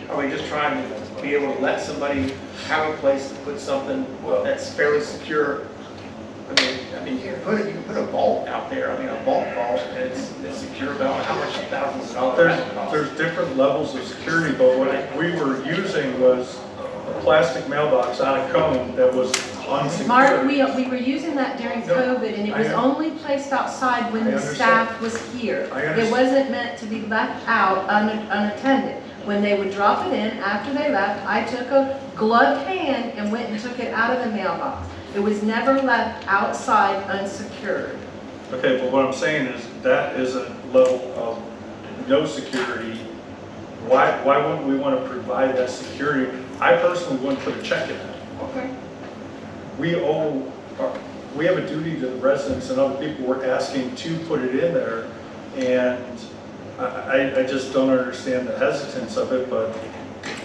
Are we just trying to be able to let somebody have a place to put something that's fairly secure? I mean, you can put a vault out there. I mean, a vault, and it's secure. But how much thousands of dollars that cost? There's different levels of security, but what we were using was a plastic mailbox on a cone that was unsecured. Mark, we were using that during COVID, and it was only placed outside when the staff was here. I It understand. wasn't meant to be left out unattended. When they would drop it in, after they left, I took a gloved hand and went and took it out of the mailbox. It was never left outside unsecured. Okay, but what I'm saying is that is a level of no security. Why wouldn't we want to provide that security? I personally wouldn't put a check in it. Okay. We have a duty to the residents and other people we're asking to put it in there, and I just don't understand the hesitance of it, but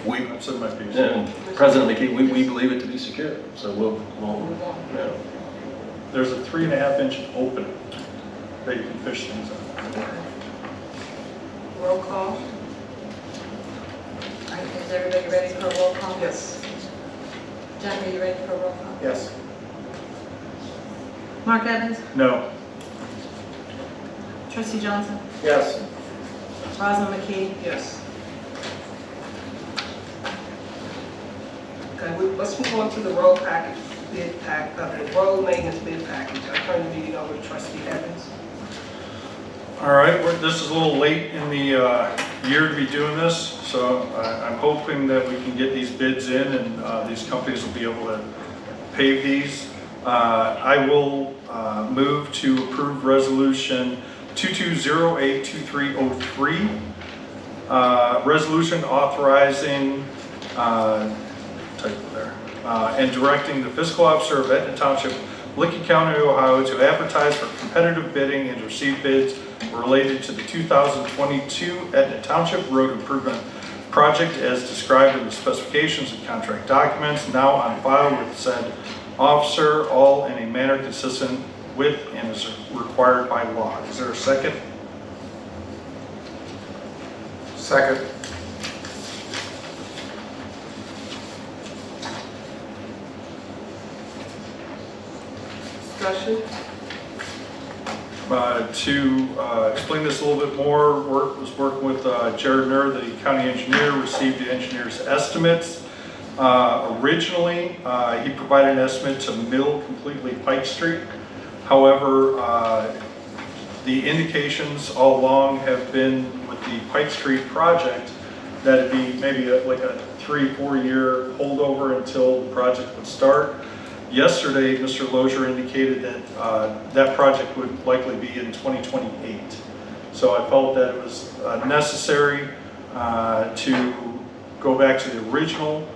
that's my piece. And President McKee, we believe it to be secure, so we'll There's a 3.5-inch opening that you can fish things in. Roll call? Is everybody ready for a roll call? Yes. John, are you ready for a roll call? Yes. Mark Evans? No. Trustee Johnson? Yes. Rosalind McKee? Yes. Okay, let's move on to the road package, the road maintenance bid package. I turn the meeting over to Trustee Evans. All right, this is a little late in the year to be doing this, so I'm hoping that we can get these bids in and these companies will be able to pave these. I will move to approve resolution 2208-2303 Resolution authorizing, and directing the fiscal officer of Etna Township, Licking County, Ohio, to advertise for competitive bidding and receive bids related to the 2022 Etna Township Road Improvement Project as described in the specifications and contract documents now on file with said officer, all in a manner consistent with and is required by law. Is there a second? Second. Discussion? To explain this a little bit more, was working with Jared Nur, the county engineer, received the engineer's estimates. Originally, he provided an estimate to mill completely Pike Street. However, the indications all along have been with the Pike Street project that it'd be maybe like a 3-4 year holdover until the project would start. Yesterday, Mr. Lozier indicated that that project would likely be in 2028. So I felt that it was necessary to go back to the original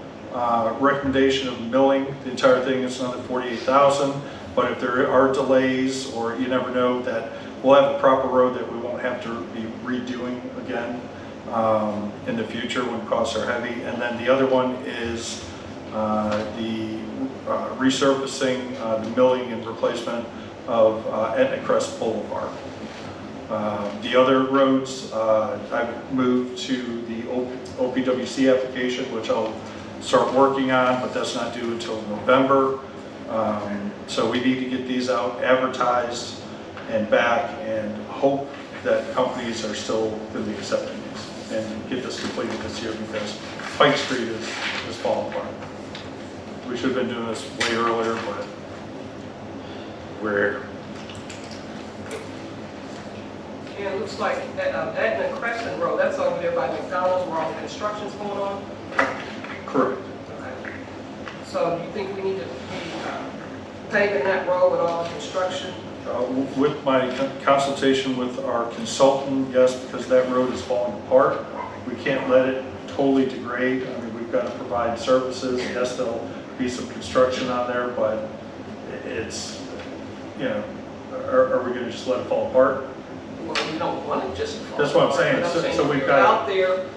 recommendation of milling. The entire thing is another $48,000. But if there are delays, or you never know, that we'll have a proper road that we won't have to be redoing again in the future when costs are heavy. And then the other one is the resurfacing, the milling and replacement of Etna Crest Boulevard. The other roads, I've moved to the OPWC application, which I'll start working on, but that's not due until November. So we need to get these out, advertised, and back, and hope that companies are still going to be accepting these and get this completed this year, because Pike Street is falling apart. We should have been doing this way earlier, but we're here. Yeah, it looks like Etna Crescent Road, that's over there by McDonald's where all the construction's going on. Correct. Okay. So do you think we need to be paving that road with all the construction? With my consultation with our consultant, yes, because that road is falling apart. We can't let it totally degrade. I mean, we've got to provide services. Yes, there'll be some construction on there, but it's, you know, are we going to just let it fall apart? Well, we don't want it just to fall That's what I'm apart, saying. but So we've you're got out there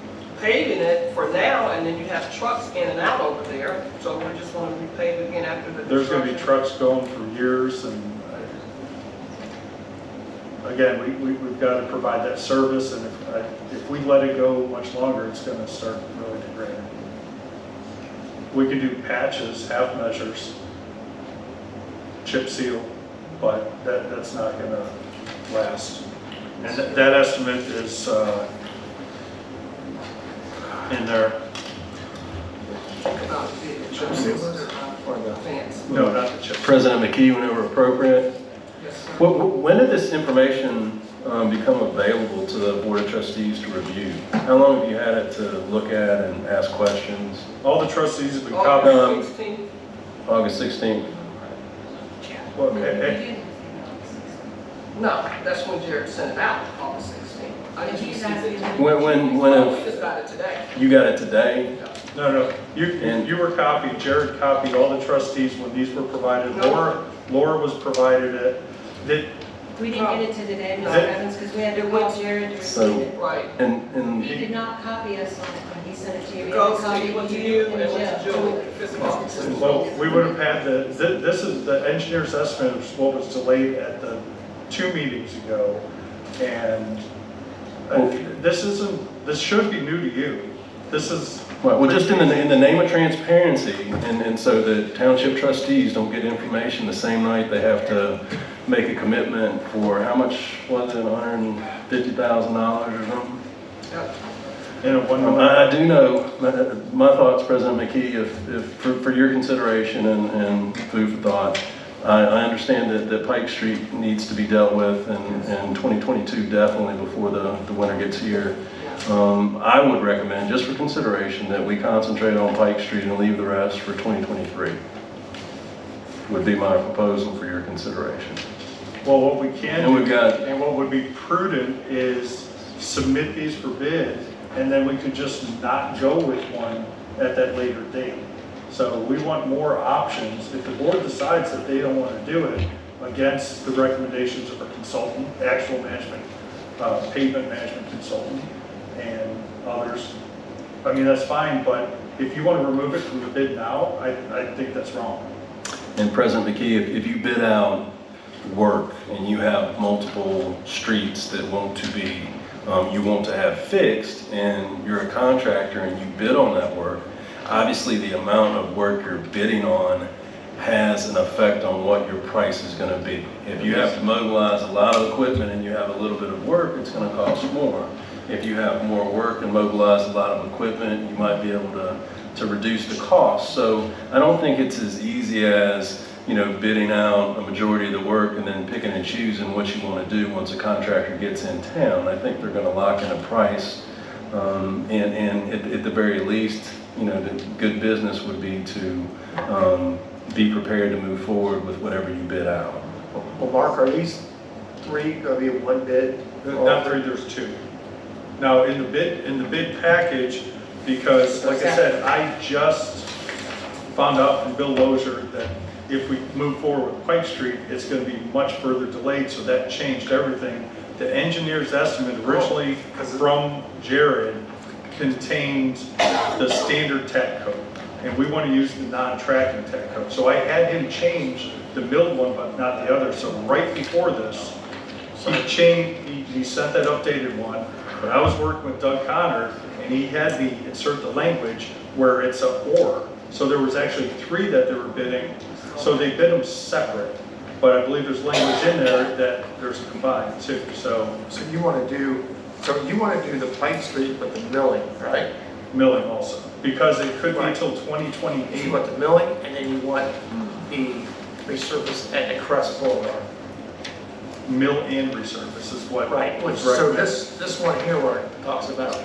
paving it for now, and then you have trucks in and out over there. So we just want to repave again after the there's going to be construction. trucks going for years, and again, we've got to provide that service, and if we let it go much longer, it's going to start really degrading. We can do patches, half measures, chip seal, but that's not going to last. And that estimate is in there. Chip sealers or the fence? No, not the chip. President McKee, whenever appropriate. Yes, sir. When did this information become available to the Board of Trustees to review? How long have you had it to look at and ask questions? All the trustees have been copied. August 16th. August 16th? Well, No, that's when Jared sent it out, August 16th. I just He's received it. asking- When We just got it today. you got it today? No, you were copied, Jared copied all the trustees when these were provided. No. Laura was provided it. We didn't get it to today, Mr. That- Evans, because we had to call Jared to So- receive it. Right. And He did not copy us on it when he sent it to you. He Goes copied to, went to you, and went to Jeff. Julie, fiscal officer. Well, we would have had this is the engineer's estimate of what was delayed at the 2 meetings ago. And this should be new to you. This is. well, just in the name of transparency, and so the township trustees don't get information the same night they have to make a commitment for, how much was it, $150,000 or something? Yep. I do know, my thoughts, President McKee, if for your consideration and food for thought, I understand that Pike Street needs to be dealt with in 2022, definitely before the winter gets here. I would recommend, just for consideration, that we concentrate on Pike Street and leave the rest for 2023. Would be my proposal for your consideration. Well, what we can And we've got, and what would be prudent is submit these for bid and then we could just not go with one at that later date. So we want more options. If the board decides that they don't want to do it against the recommendations of a consultant, actual management, pavement management consultant, and others, I mean, that's fine, but if you want to remove it from the bid now, I think that's wrong. And President McKee, if you bid out work and you have multiple streets that want to be, you want to have fixed, and you're a contractor and you bid on that work, obviously the amount of work you're bidding on has an effect on what your price is going to be. If you have to mobilize a lot of equipment and you have a little bit of work, it's going to cost more. If you have more work and mobilize a lot of equipment, you might be able to reduce the cost. So I don't think it's as easy as, you know, bidding out a majority of the work and then picking and choosing what you want to do once a contractor gets in town. I think they're going to lock in a price, and at the very least, you know, the good business would be to be prepared to move forward with whatever you bid out. Well, Mark, are these three going to be one bid? Not three, there's two. Now, in the bid package, because like I said, I just found out from Bill Lozier that if we move forward with Pike Street, it's going to be much further delayed, so that changed everything. The engineer's estimate originally from Jared contained the standard tech code, and we want to use the non-tracking tech code. So I had him change the milled one, but not the other. So right before this, he sent that updated one, but I was working with Doug Connor, and he had me insert the language where it's a or. So there was actually three that they were bidding, so they bid them separate. But I believe there's language in there that there's a combined too. So you want to do the Pike Street with the milling, right? Milling also, because it could be until 2028. You want the milling, and then you want the resurface at the Crest Boulevard. Mill and resurface is what Right. was So recommended. this one here where it talks about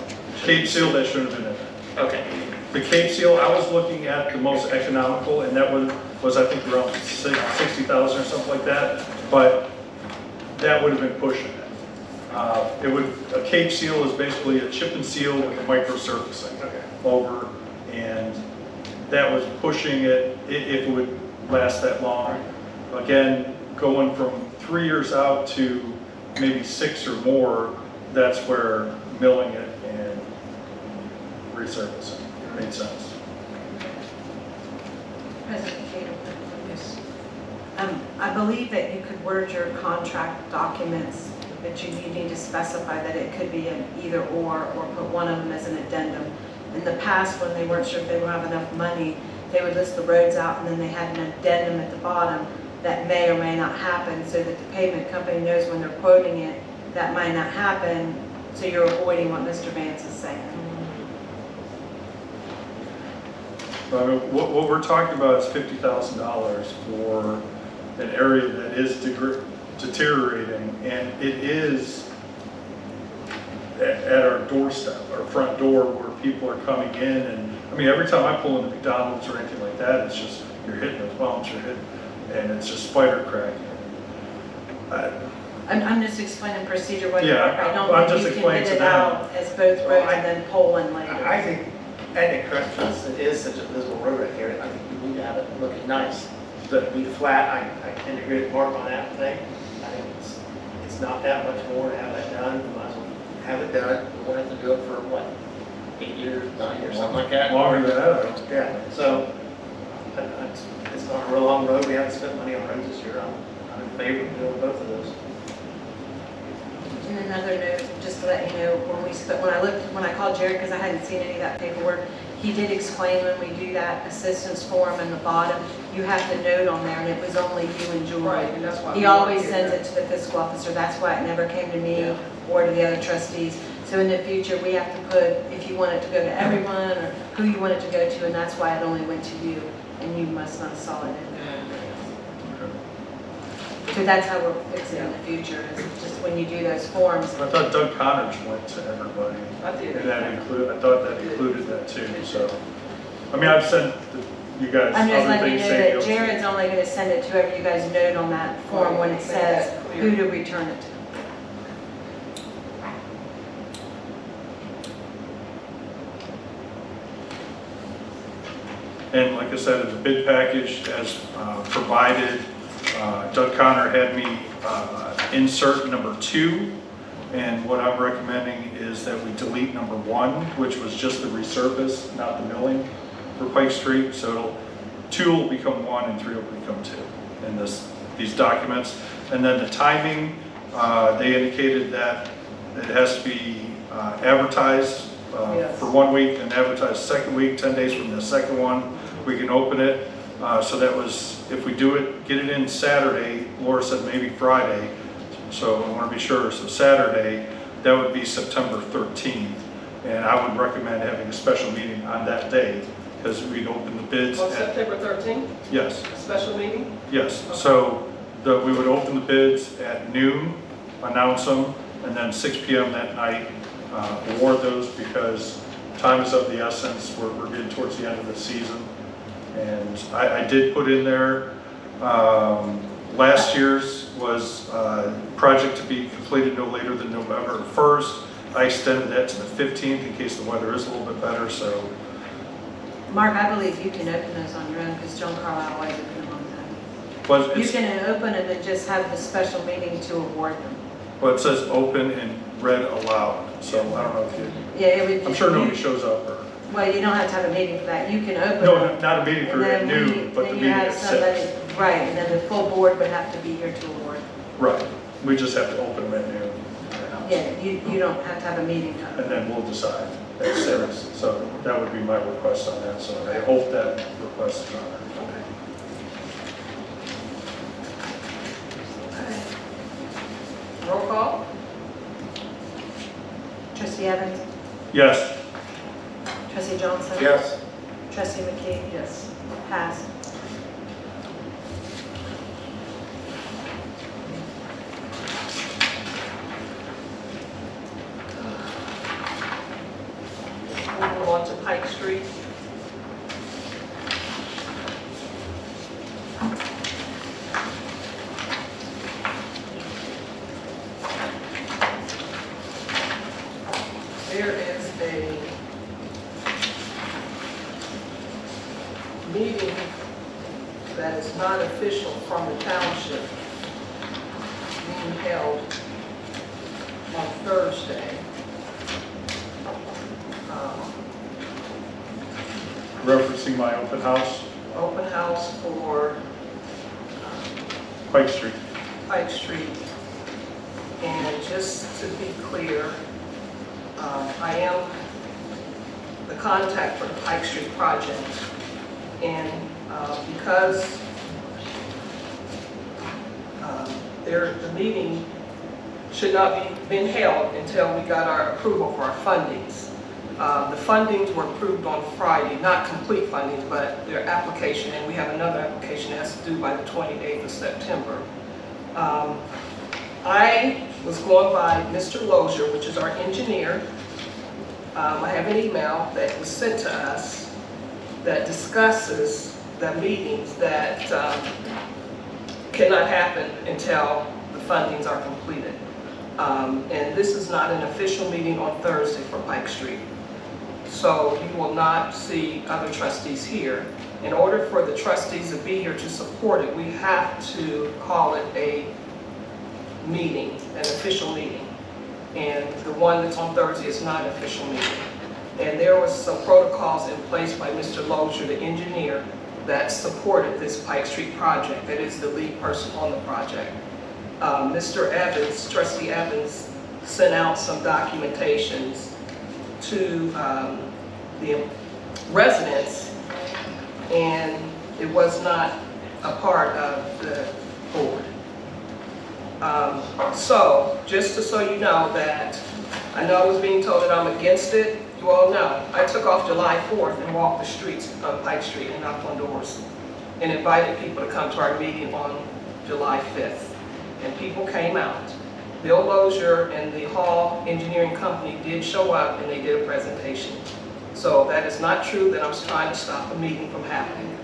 Cape Seal, that shouldn't have been in there. Okay. The Cape Seal, I was looking at the most economical, and that was I think around 60,000 or something like that. But that would have been pushing it. A Cape Seal is basically a chip and seal with a micro surfacing over, and that was pushing it if it would last that long. Again, going from 3 years out to maybe 6 or more, that's where milling it and resurfacing made sense. President Cato, yes. I believe that you could word your contract documents, but you need to specify that it could be an either or put one of them as an addendum. In the past, when they weren't sure if they would have enough money, they would list the roads out and then they had an addendum at the bottom that may or may not happen, so that the pavement company knows when they're quoting it, that might not happen, so you're avoiding what Mr. Vance is saying. I mean, what we're talking about is $50,000 for an area that is deteriorating, and it is at our doorstep, our front door, where people are coming in. And I mean, every time I pull into McDonald's or anything like that, it's just, you're hitting those bumps, and it's just spider cracking. I'm just explaining procedure what Yeah, I don't I'm think just you can explaining bid to it them. out as both roads and then pull one later. I think, and the Crest, since it is such a visible road right here, I think we need to have it looking nice. Doesn't be flat. I tend to agree with Mark on that thing. I think it's not that much more to have that done. We might as well have it done. We won't have to do it for what, 8 years, 9 years, something like that. Longer than that, I don't. Yeah. So it's not a real long road. We haven't spent money on roads this year. I'm in favor of doing both of those. And another note, just to let you know, when I called Jared, because I hadn't seen any of that paperwork, he did explain when we do that assistance form in the bottom, you have to note on there, and it was only you and Julie. Right, and that's why He we always wanted sends that. it to the fiscal officer, that's why it never came to me or to the other trustees. So in the future, we have to put, if you want it to go to everyone, or who you want it to go to, and that's why it only went to you, and you must not saw it in there. So that's how we're fixing it in the future, is just when you do those forms. I thought Doug Connors went to everybody, I did. and I thought that included that too. So, I mean, I've sent you guys I'm just other letting you things know saying. that Jared's only going to send it to whoever you guys note on that form when it says who to return it to. And like I said, in the bid package as provided, Doug Connor had me insert number 2. And what I'm recommending is that we delete number 1, which was just the resurface, not the milling for Pike Street. So 2 will become 1 and 3 will become 2 in these documents. And then the timing, they indicated that it has to be advertised for 1 week and advertised second week, 10 days from the second one, we can open it. So that was, if we do it, get it in Saturday, Laura said maybe Friday. So I want to be sure, so Saturday, that would be September 13th. And I would recommend having a special meeting on that day because we'd open the bids. On September 13th? Yes. A special meeting? Yes. Okay. So we would open the bids at noon, announce them, and then 6 p.m. that night award those because time is of the essence. We're getting towards the end of the season. And I did put in there, last year's was project to be completed no later than November 1st. I extended that to the 15th in case the weather is a little bit better. So, Mark, I believe you can open those on your own because John Carlisle always opened them on that. well, You can open them and just have the special meeting to award them. well, it says open and read aloud. So I don't know if you. Yeah, it would. I'm sure nobody shows up. Or, Well, you don't have to have a meeting for that. You can open no, them. not a meeting for at noon, but the meeting at 6. Right, and then the full board would have to be here to award. Right. We just have to open them at noon. Yeah, you don't have to have a meeting. And then we'll decide at 6. So that would be my request on that. So I hope that request is honored. Okay. Roll call? Trustee Evans? Yes. Trustee Johnson? Yes. Trustee McKee? Yes. Passed. We'll move on to Pike Street. There is a meeting that is not official from the township being held on Thursday. Referencing my open house, Open house for Pike Street. Pike Street. And just to be clear, I am the contact for the Pike Street project. And because the meeting should not be been held until we got our approval for our fundings. The fundings were approved on Friday, not complete fundings, but their application, and we have another application that has to do by the 28th of September. I was going by Mr. Lozier, which is our engineer. I have an email that was sent to us that discusses the meetings that cannot happen until the fundings are completed. And this is not an official meeting on Thursday for Pike Street. So you will not see other trustees here. In order for the trustees to be here to support it, we have to call it a meeting, an official meeting. And the one that's on Thursday is not an official meeting. And there was some protocols in place by Mr. Lozier, the engineer, that supported this Pike Street project, that is the lead person on the project. Mr. Evans, Trustee Evans, sent out some documentations to the residents, and it was not a part of the board. So, just so you know that, I know I was being told that I'm against it. You all know, I took off July 4th and walked the streets of Pike Street and knocked on doors and invited people to come to our meeting on July 5th. And people came out. Bill Lozier and the Hall Engineering Company did show up and they did a presentation. So that is not true that I'm trying to stop a meeting from happening.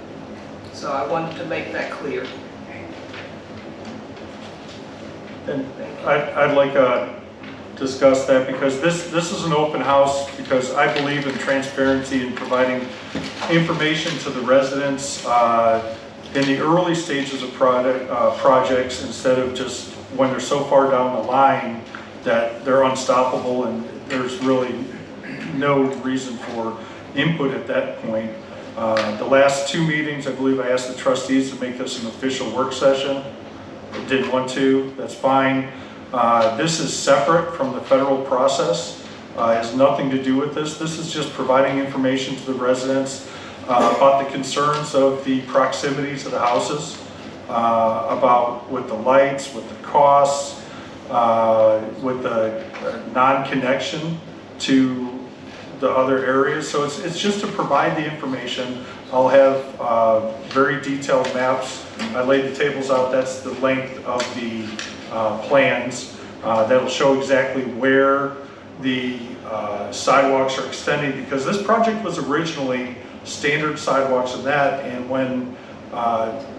So I wanted to make that clear. And I'd like discuss that because this is an open house because I believe in transparency and providing information to the residents in the early stages of projects instead of just when they're so far down the line that they're unstoppable and there's really no reason for input at that point. The last 2 meetings, I believe I asked the trustees to make this an official work session. They didn't want to, that's fine. This is separate from the federal process. It has nothing to do with this. This is just providing information to the residents about the concerns of the proximity to the houses, about with the lights, with the costs, with the non-connection to the other areas. So it's just to provide the information. I'll have very detailed maps. I laid the tables out. That's the length of the plans. That'll show exactly where the sidewalks are extending because this project was originally standard sidewalks and that, and when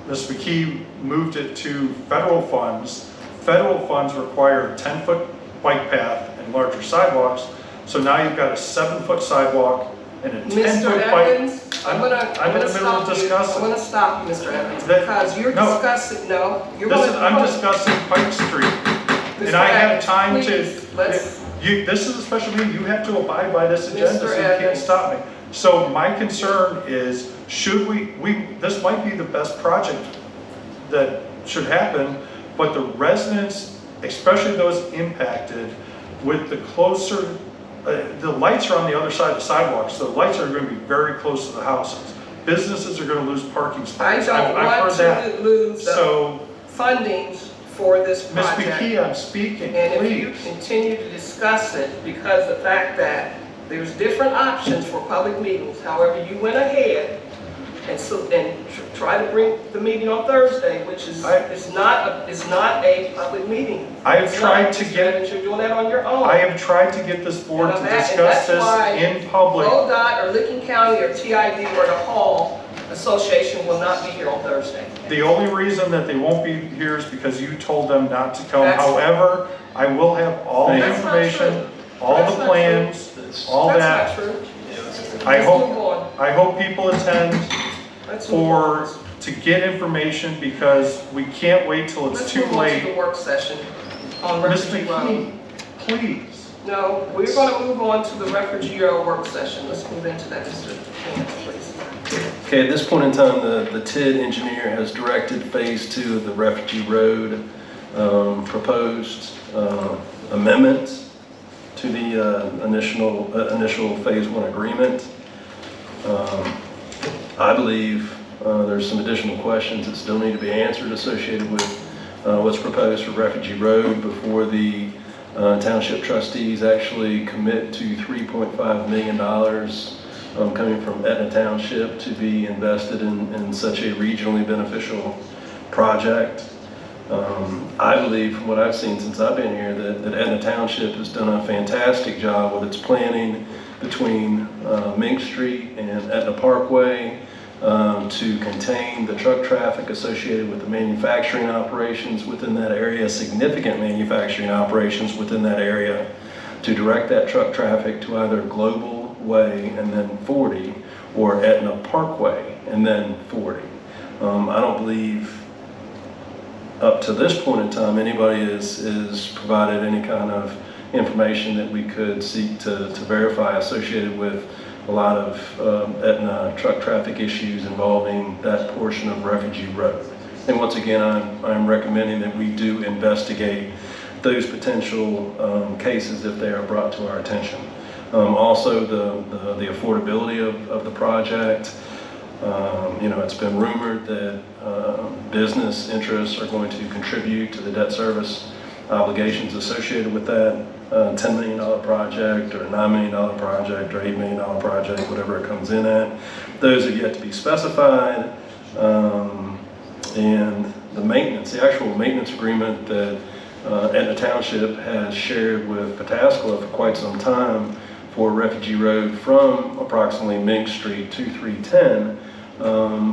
Ms. McKee moved it to federal funds require a 10-foot bike path and larger sidewalks. So now you've got a 7-foot sidewalk and a 10-foot bike. Evans, I'm gonna stop you, Mr. Evans, because you're discussing, I'm discussing Pike Street. And I have time to, this is a special meeting, you have to abide by this agenda, so you can't stop me. So my concern is, should this might be the best project that should happen, but the residents, especially those impacted, with the closer, the lights are on the other side of the sidewalk, so the lights are going to be very close to the houses. Businesses are going to lose parking spots. I don't want to lose funding for this project. Ms. McKee, I'm speaking, and please. if you continue to discuss it, because the fact that there's different options for public meetings, however, you went ahead and try to bring the meeting on Thursday, which is not a public meeting. I have tried to get. You're doing that on your own. I have tried to get this board to discuss this in public. ODOT or Licking County or TID or the Hall Association will not be here on Thursday. The only reason that they won't be here is because you told them not to come. However, I will have all the information, all the plans, all that. That's not true. I hope people attend to get information because we can't wait till it's too late. Let's move on to the work session on Refugee Rd. Please. No, we're going to move on to the Refugee Rd work session. Let's move into that, Mr. Vance, please. Okay, at this point in time, the TID engineer has directed phase 2 of the Refugee Road proposed amendments to the initial phase 1 agreement. I believe there's some additional questions that still need to be answered associated with what's proposed for Refugee Road before the township trustees actually commit to $3.5 million coming from Etna Township to be invested in such a regionally beneficial project. I believe from what I've seen since I've been here that Etna Township has done a fantastic job with its planning between Mink Street and Etna Parkway to contain the truck traffic associated with the manufacturing operations within that area, significant manufacturing operations within that area, to direct that truck traffic to either Global Way and then 40 or Etna Parkway and then 40. I don't believe up to this point in time anybody is provided any kind of information that we could seek to verify associated with a lot of Etna truck traffic issues involving that portion of Refugee Road. And once again, I'm recommending that we do investigate those potential cases if they are brought to our attention. Also, the affordability of the project. It's been rumored that business interests are going to contribute to the debt service obligations associated with that $10 million project or $9 million project or $8 million project, whatever it comes in at. Those have yet to be specified. And the actual maintenance agreement that Etna Township has shared with Pataskala for quite some time for Refugee Road from approximately Mink Street to 310.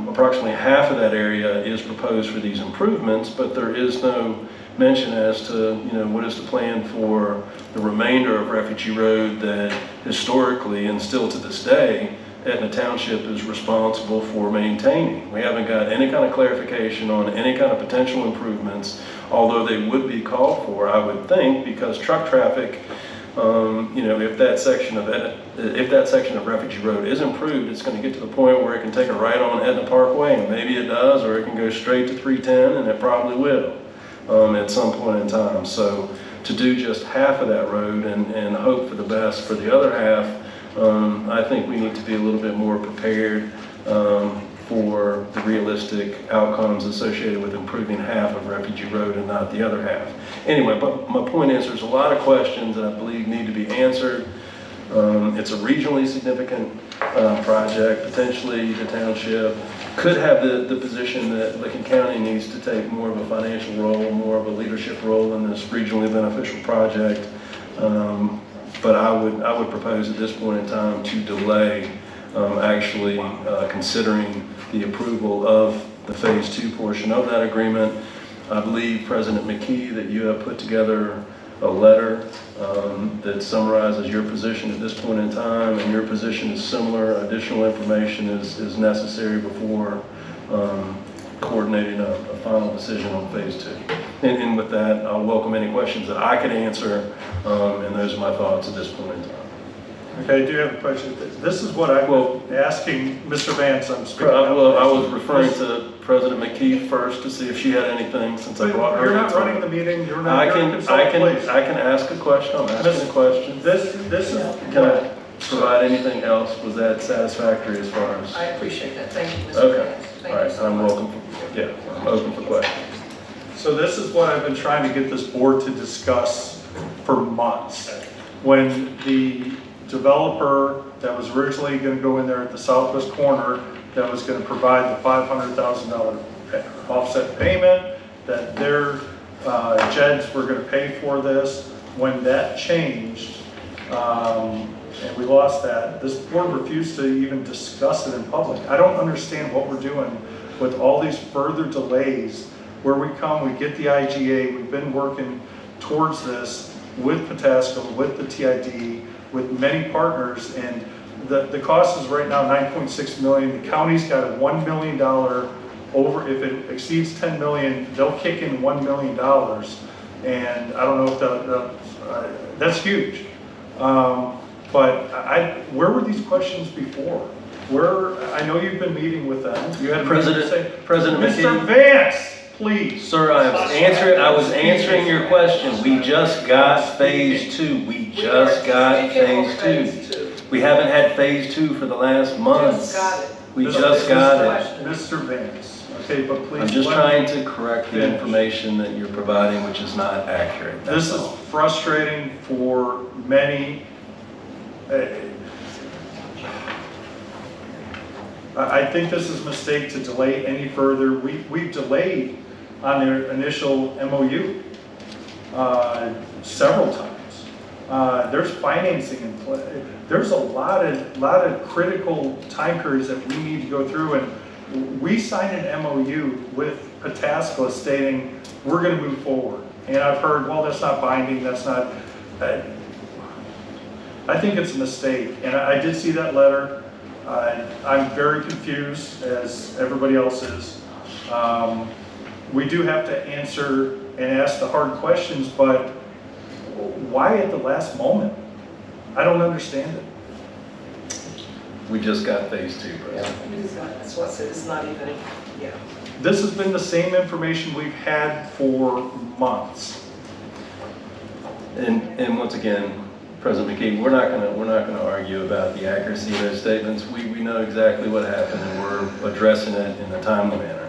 Approximately half of that area is proposed for these improvements, but there is no mention as to, what is the plan for the remainder of Refugee Road that historically and still to this day, Etna Township is responsible for maintaining. We haven't got any kind of clarification on any kind of potential improvements, although they would be called for, I would think, because truck traffic, if that section of Refugee Road is improved, it's going to get to the point where it can take a right on Etna Parkway, and maybe it does, or it can go straight to 310, and it probably will at some point in time. So to do just half of that road and hope for the best for the other half, I think we need to be a little bit more prepared for the realistic outcomes associated with improving half of Refugee Road and not the other half. Anyway, but my point is there's a lot of questions that I believe need to be answered. It's a regionally significant project. Potentially the township could have the position that Licking County needs to take more of a financial role, more of a leadership role in this regionally beneficial project. But I would propose at this point in time to delay actually considering the approval of the Phase 2 portion of that agreement. I believe, President McKee, that you have put together a letter that summarizes your position at this point in time, and your position is similar. Additional information is necessary before coordinating a final decision on Phase 2. And with that, I'll welcome any questions that I can answer, and those are my thoughts at this point in time. Okay, I do have a question. This is what I was asking Mr. Vance. I was referring to President McKee first to see if she had anything, since I brought her. You're not running the meeting. You're not. I can ask a question. I'm asking a question. This is. Can I provide anything else? Was that satisfactory as far as? I appreciate that. Thank you, Mr. Okay. Vance. All right. So I'm welcome. I'm open for questions. So this is what I've been trying to get this board to discuss for months. When the developer that was originally going to go in there at the southwest corner, that was going to provide the $500,000 offset payment, that their JEDs were going to pay for this. When that changed, and we lost that, this board refused to even discuss it in public. I don't understand what we're doing with all these further delays where we come, we get the IGA, we've been working towards this with Patasco, with the TID, with many partners, and the cost is right now $9.6 million. The county's got a $1 million over. If it exceeds $10 million, they'll kick in $1 million, and I don't know if that's huge. But where were these questions before? I know you've been meeting with them. You had President Mr. McKee. Vance, please. Sir, I was answering your question. We just got Phase 2. We just got Phase 2. We haven't had Phase 2 for the last months. We just got it. Mr. Vance. Okay, but please. I'm just trying to correct the information that you're providing, which is not accurate. This is frustrating for many. I think this is a mistake to delay any further. We've delayed on their initial MOU several times. There's financing in play. There's a lot of critical time periods that we need to go through, and we signed an MOU with Patasco stating we're going to move forward. And I've heard, well, that's not binding. That's not. I think it's a mistake, and I did see that letter. I'm very confused, as everybody else is. We do have to answer and ask the hard questions, but why at the last moment? I don't understand it. We just got Phase 2, President. Yeah, that's what I said. It's not even. Yeah. This has been the same information we've had for months. And once again, President McKee, we're not going to argue about the accuracy of those statements. We know exactly what happened, and we're addressing it in a timely manner.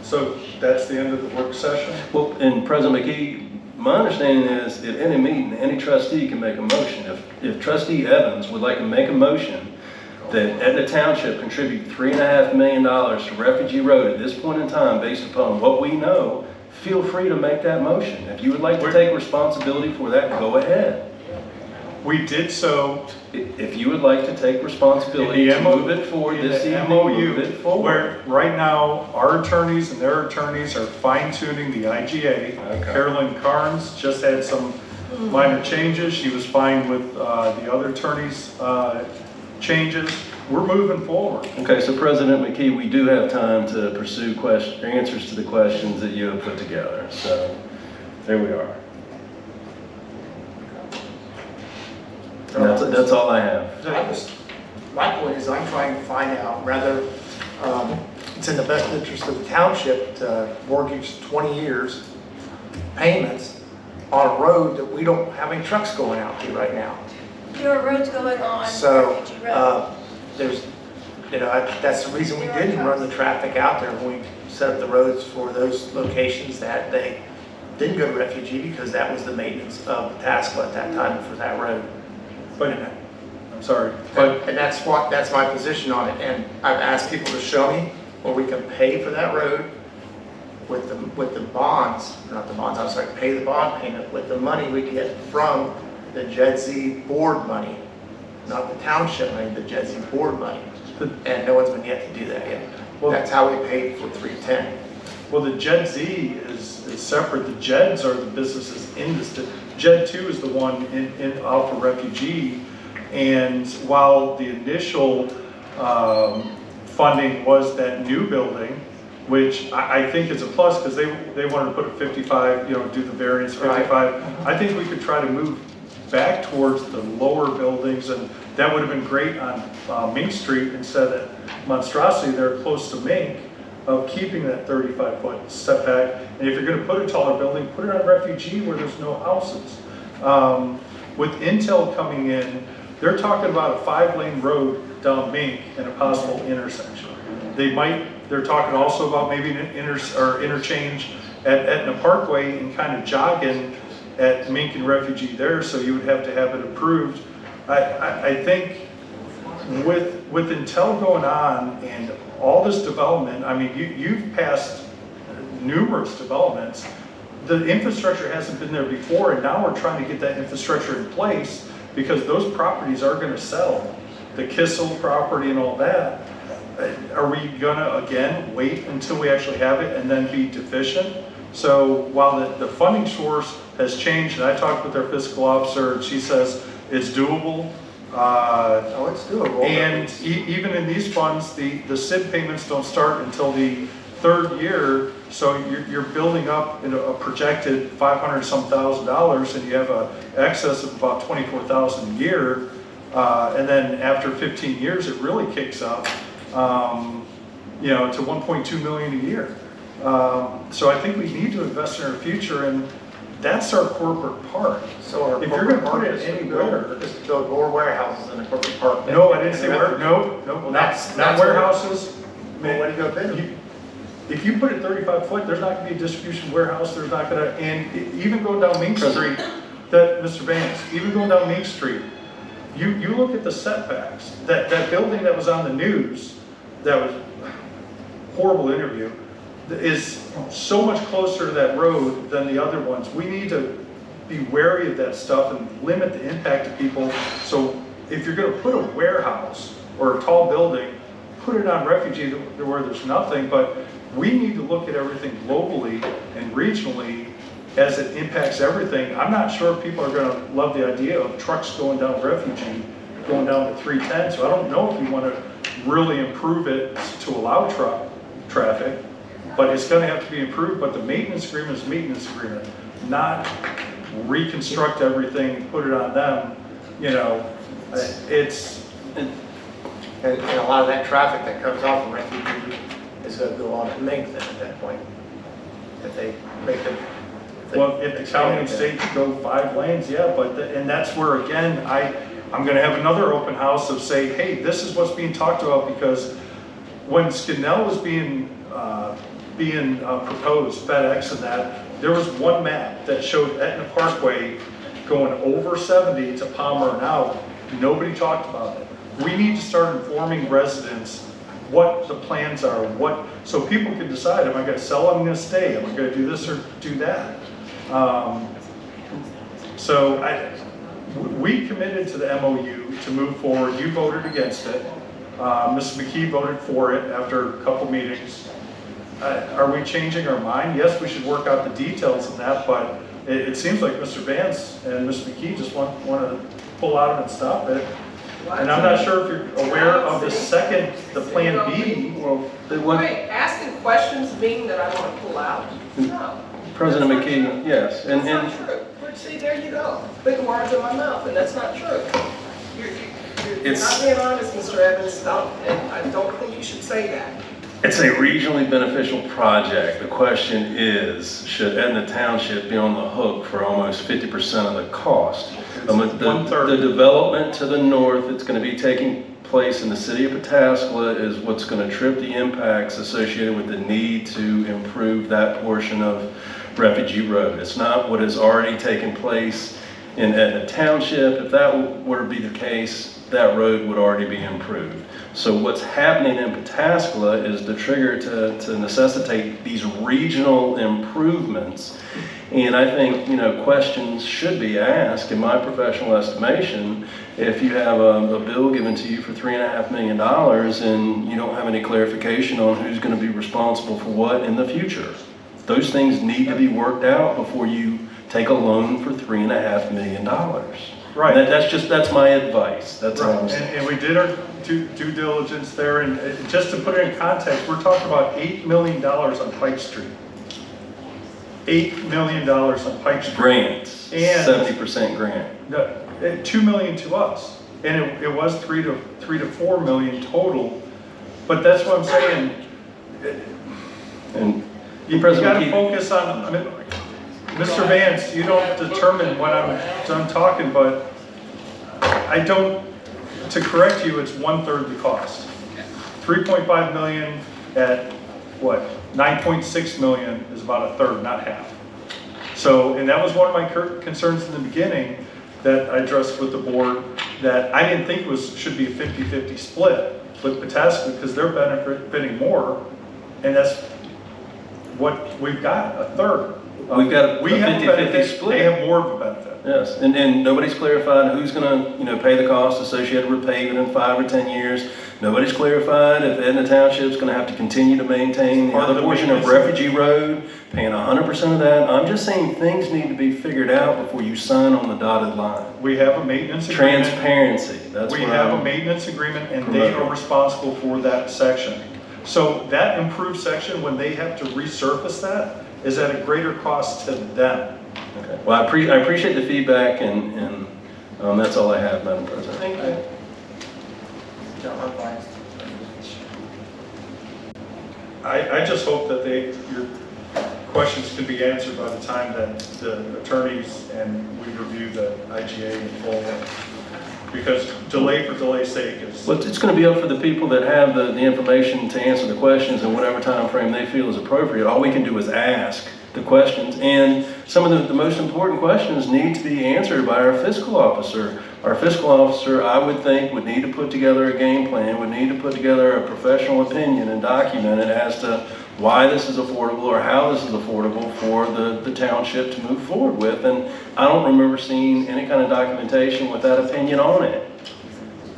So that's the end of the work session? Well, and President McKee, my understanding is at any meeting, any trustee can make a motion. If Trustee Evans would like to make a motion that Etna Township contribute $3.5 million to Refugee Road at this point in time, based upon what we know, feel free to make that motion. If you would like to take responsibility for that, go ahead. We did so If you would like to take responsibility to move it forward in this the evening, MOU, move it forward. where right now, our attorneys and their attorneys are fine tuning the IGA. Okay. Carolyn Carnes just had some minor changes. She was fine with the other attorneys' changes. We're moving forward. Okay, so President McKee, we do have time to pursue answers to the questions that you have put together. So there we are. And that's all I have. My point is I'm trying to find out whether it's in the best interest of the township to mortgage 20 years payments on a road that we don't have any trucks going out to right now. There are roads going on. So Refugee Road. there's, that's the reason we didn't run the traffic out there when we set up the roads for those locations that they didn't go to Refugee, because that was the maintenance of Tasco at that time for that road. But, I'm sorry, but And that's my position on it. And I've asked people to show me where we can pay for that road with the bonds, not the bonds, I'm sorry, pay the bond payment with the money we get from the JEDZ board money, not the township money, the JEDZ board money. And no one's been yet to do that yet. Well, that's how we paid for 310. well, the JEDZ is separate. The JEDs are the businesses in this. JED 2 is the one in out for Refugee. And while the initial funding was that new building, which I think is a plus, because they wanted to put a 55, do the variance 55. Right. I think we could try to move back towards the lower buildings, and that would have been great on Mink Street instead of monstrosity there close to Mink, of keeping that 35-foot setback. And if you're going to put a taller building, put it on Refugee where there's no houses. With Intel coming in, they're talking about a 5-lane road down Mink and a possible intersection. They're talking also about maybe an interchange at Etna Parkway and kind of jogging at Mink and Refugee there, so you would have to have it approved. I think with Intel going on and all this development, I mean, you've passed numerous developments. The infrastructure hasn't been there before, and now we're trying to get that infrastructure in place because those properties are going to sell. The Kissel property and all that. Are we going to, again, wait until we actually have it and then be deficient? So while the funding source has changed, and I talked with our fiscal officer, and she says it's doable. Oh, it's doable. And even in these funds, the SID payments don't start until the 3rd year, so you're building up a projected $500-some thousand, and you have an excess of about $24,000 a year, and then after 15 years, it really kicks up, to $1.2 million a year. So I think we need to invest in our future, and that's our corporate park. So our if you're going to park put it anywhere, is to build more warehouses in the corporate park. No, I didn't say where. No, Well, not warehouses. Well, what do you go build? If you put it 35 foot, there's not going to be a distribution warehouse. There's not going to, and even going down Main Street, Mr. Vance, even going down Main Street, you look at the setbacks. That building that was on the news, that was a horrible interview, is so much closer to that road than the other ones. We need to be wary of that stuff and limit the impact to people. So if you're going to put a warehouse or a tall building, put it on Refugee where there's nothing, but we need to look at everything globally and regionally as it impacts everything. I'm not sure if people are going to love the idea of trucks going down Refugee, going down to 310, so I don't know if you want to really improve it to allow truck traffic, but it's going to have to be improved. But the maintenance agreement is maintenance agreement, not reconstruct everything and put it on them. And a lot of that traffic that comes off of Refugee is going to go on to Mink then at that point. If they make them. Well, if the county and state go 5 lanes, yeah, and that's where, again, I'm going to have another open house of say, hey, this is what's being talked about, because when Scannell was being proposed, FedEx and that, there was one map that showed Etna Parkway going over 70 to Palmer and out. Nobody talked about it. We need to start informing residents what the plans are, so people can decide, am I going to sell, am I going to stay, am I going to do this or do that? So we committed to the MOU to move forward. You voted against it. Mrs. McKee voted for it after a couple meetings. Are we changing our mind? Yes, we should work out the details of that, but it seems like Mr. Vance and Mrs. McKee just want to pull out and stop it. And I'm not sure if you're aware of the Plan B. Well, Wait, asking questions mean that I want to pull out? No. President That's not McKee, true. yes, That's not true. But see, there you go. Putting words in my mouth, and that's not true. You're not being honest, Mr. Evans, and I don't think you should say that. it's a regionally beneficial project. The question is, should Etna Township be on the hook for almost 50% of the cost? The development to the north that's going to be taking place in the city of Pataskala is what's going to trip the impacts associated with the need to improve that portion of Refugee Road. It's not what has already taken place in Etna Township. If that were to be the case, that road would already be improved. So what's happening in Pataskala is the trigger to necessitate these regional improvements. And I think, questions should be asked, in my professional estimation, if you have a bill given to you for $3.5 million and you don't have any clarification on who's going to be responsible for what in the future. Those things need to be worked out before you take a loan for $3.5 million. Right. That's my advice. That's all I'm saying. And we did our due diligence there, and just to put it in context, we're talking about $8 million on Pike Street. $8 million on Pike Street. Grants, and 70% grant. No, $2 million to us, and it was $3 to $4 million total. But that's what I'm saying. And You got to focus on, Mr. Vance. You don't determine when I'm done talking, but I don't. To correct you, it's 1/3 the cost. 3.5 million at what? 9.6 million is about a third, not half. So, and that was one of my concerns in the beginning that I addressed with the board, that I didn't think should be a 50-50 split with Pataskala because they're benefiting more, and that's what we've got, a third. We've got a we have 50-50 split. They have more of a benefit. Yes, and nobody's clarified who's going to, pay the cost associated with paving in 5 or 10 years. Nobody's clarified if Etna Township's going to have to continue to maintain the other portion of Refugee Road, paying 100% of that. I'm just saying things need to be figured out before you sign on the dotted line. We have a maintenance agreement. Transparency. That's we have a maintenance agreement, and they are responsible for that section. So that improved section, when they have to resurface that, is at a greater cost to them. Okay. Well, I appreciate the feedback, and that's all I have, Madam President. Thank you. I just hope that your questions can be answered by the time that the attorneys and we review the IGA in full. Because delay for delay's sake is... Well, it's going to be up for the people that have the information to answer the questions in whatever time frame they feel is appropriate. All we can do is ask the questions, and some of the most important questions need to be answered by our fiscal officer. Our fiscal officer, I would think, would need to put together a game plan, would need to put together a professional opinion and document it as to why this is affordable or how this is affordable for the township to move forward with. And I don't remember seeing any kind of documentation with that opinion on it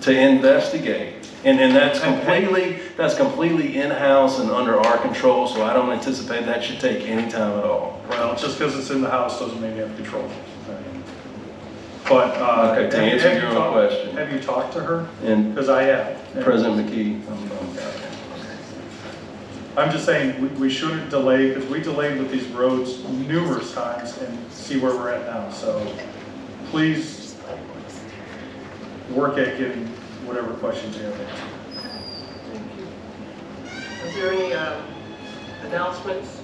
to investigate. And that's completely in-house and under our control, so I don't anticipate that should take any time at all. Well, just because it's in the house doesn't mean you have control. But okay, to answer your own question. Have you talked to her? Because I have. President McKee. I'm just saying we shouldn't delay, because we delayed with these roads numerous times, and see where we're at now. So please work at getting whatever questions you have answered. Thank you. Is there any announcements?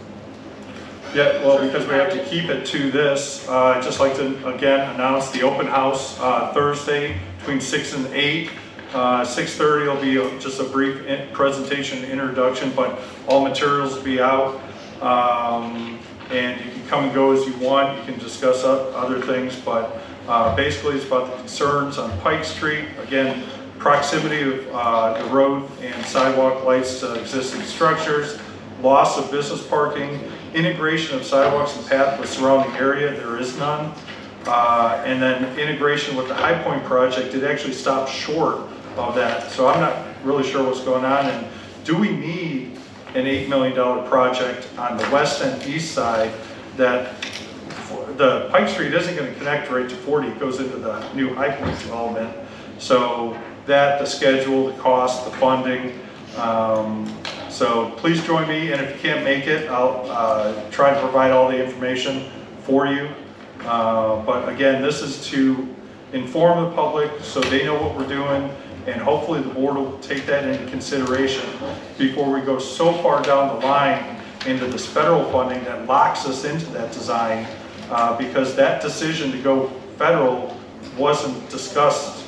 Yeah, well, because we have to keep it to this, I'd just like to again announce the open house Thursday between 6 and 8. 6:30 will be just a brief presentation introduction, but all materials will be out, and you can come and go as you want. You can discuss other things, but basically it's about the concerns on Pike Street. Again, proximity of the road and sidewalk lights to existing structures, loss of business parking, integration of sidewalks and path with surrounding area, there is none. And then integration with the High Point project, it actually stopped short of that. So I'm not really sure what's going on. And do we need an $8 million project on the west and east side that the Pike Street isn't going to connect right to 40, it goes into the new High Point development. So that, the schedule, the cost, the funding. So please join me, and if you can't make it, I'll try and provide all the information for you. But again, this is to inform the public so they know what we're doing, and hopefully the board will take that into consideration before we go so far down the line into this federal funding that locks us into that design, because that decision to go federal wasn't discussed